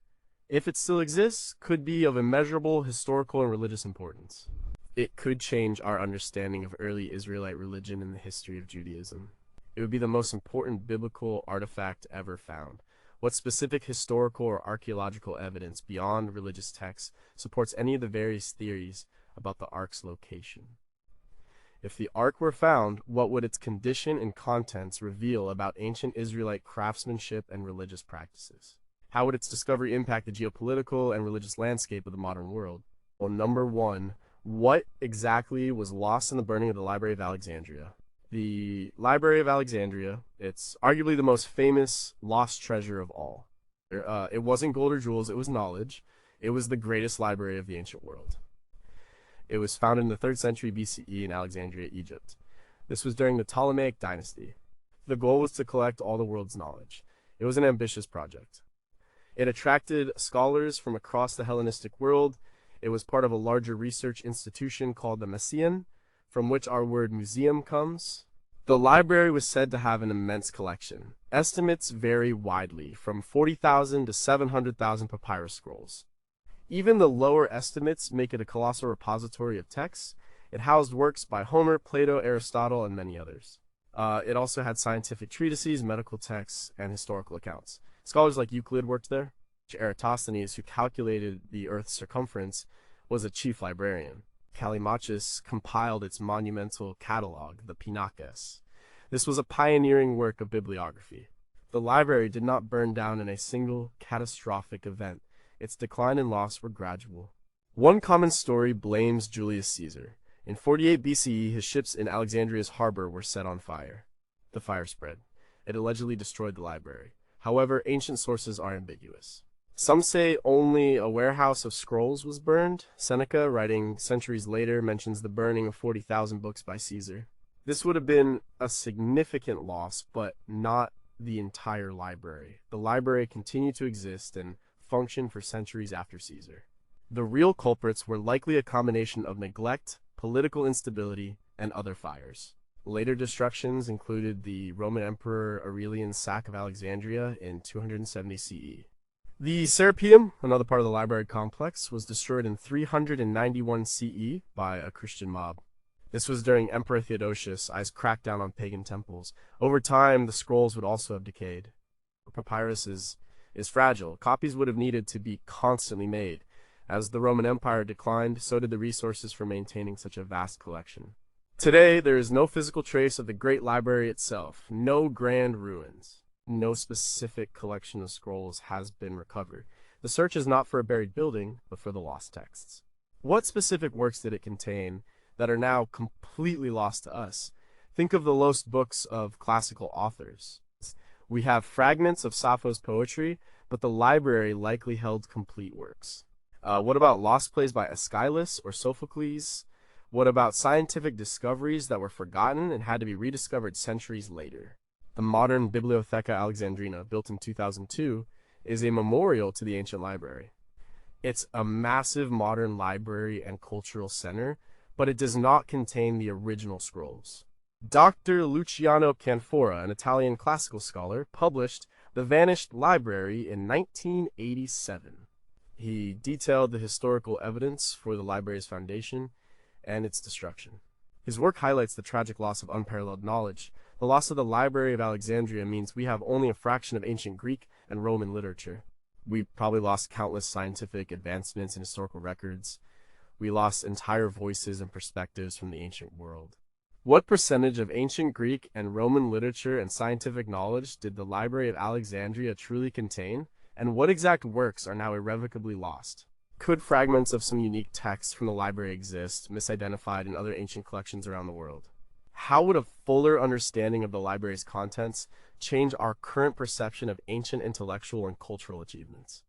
if it still exists, could be of immeasurable historical and religious importance. It could change our understanding of early Israelite religion and the history of Judaism. It would be the most important biblical artifact ever found. What specific historical or archaeological evidence beyond religious texts supports any of the various theories about the ark's location? If the ark were found, what would its condition and contents reveal about ancient Israelite craftsmanship and religious practices? How would its discovery impact the geopolitical and religious landscape of the modern world? Well, number 1, what exactly was lost in the burning of the Library of Alexandria? The Library of Alexandria, it's arguably the most famous lost treasure of all. It wasn't gold or jewels, it was knowledge. It was the greatest library of the ancient world. It was founded in the 3rd century BCE in Alexandria, Egypt. This was during the Ptolemaic dynasty. The goal was to collect all the world's knowledge. It was an ambitious project. It attracted scholars from across the Hellenistic world. It was part of a larger research institution called the Messian, from which our word museum comes. The library was said to have an immense collection. Estimates vary widely, from 40,000 to 700,000 papyrus scrolls. Even the lower estimates make it a colossal repository of texts. It housed works by Homer, Plato, Aristotle, and many others. It also had scientific treatises, medical texts, and historical accounts. Scholars like Euclid worked there. Eratosthenes, who calculated the Earth's circumference, was a chief librarian. Callimachus compiled its monumental catalog, the Pinakes. This was a pioneering work of bibliography. The library did not burn down in a single catastrophic event. Its decline and loss were gradual. One common story blames Julius Caesar. In 48 BCE, his ships in Alexandria's harbor were set on fire. The fire spread. It allegedly destroyed the library. However, ancient sources are ambiguous. Some say only a warehouse of scrolls was burned. Seneca, writing centuries later, mentions the burning of 40,000 books by Caesar. This would have been a significant loss, but not the entire library. The library continued to exist and function for centuries after Caesar. The real culprits were likely a combination of neglect, political instability, and other fires. Later destructions included the Roman Emperor Aurelian's sack of Alexandria in 270 CE. The Serapeum, another part of the library complex, was destroyed in 391 CE by a Christian mob. This was during Emperor Theodosius' crackdown on pagan temples. Over time, the scrolls would also have decayed. Papyrus is fragile. Copies would have needed to be constantly made. As the Roman Empire declined, so did the resources for maintaining such a vast collection. Today, there is no physical trace of the great library itself, no grand ruins. No specific collection of scrolls has been recovered. The search is not for a buried building, but for the lost texts. What specific works did it contain that are now completely lost to us? Think of the lost books of classical authors. We have fragments of Sappho's poetry, but the library likely held complete works. What about lost plays by Aeschylus or Sophocles? What about scientific discoveries that were forgotten and had to be rediscovered centuries later? The modern Bibliotheca Alexandrina, built in 2002, is a memorial to the ancient library. It's a massive modern library and cultural center, but it does not contain the original scrolls. Dr. Luciano Canfora, an Italian classical scholar, published The Vanished Library in 1987. He detailed the historical evidence for the library's foundation and its destruction. His work highlights the tragic loss of unparalleled knowledge. The loss of the Library of Alexandria means we have only a fraction of ancient Greek and Roman literature. We probably lost countless scientific advancements and historical records. We lost entire voices and perspectives from the ancient world. What percentage of ancient Greek and Roman literature and scientific knowledge did the Library of Alexandria truly contain? And what exact works are now irrevocably lost? Could fragments of some unique texts from the library exist, misidentified in other ancient collections around the world? How would a fuller understanding of the library's contents change our current perception of ancient intellectual and cultural achievements?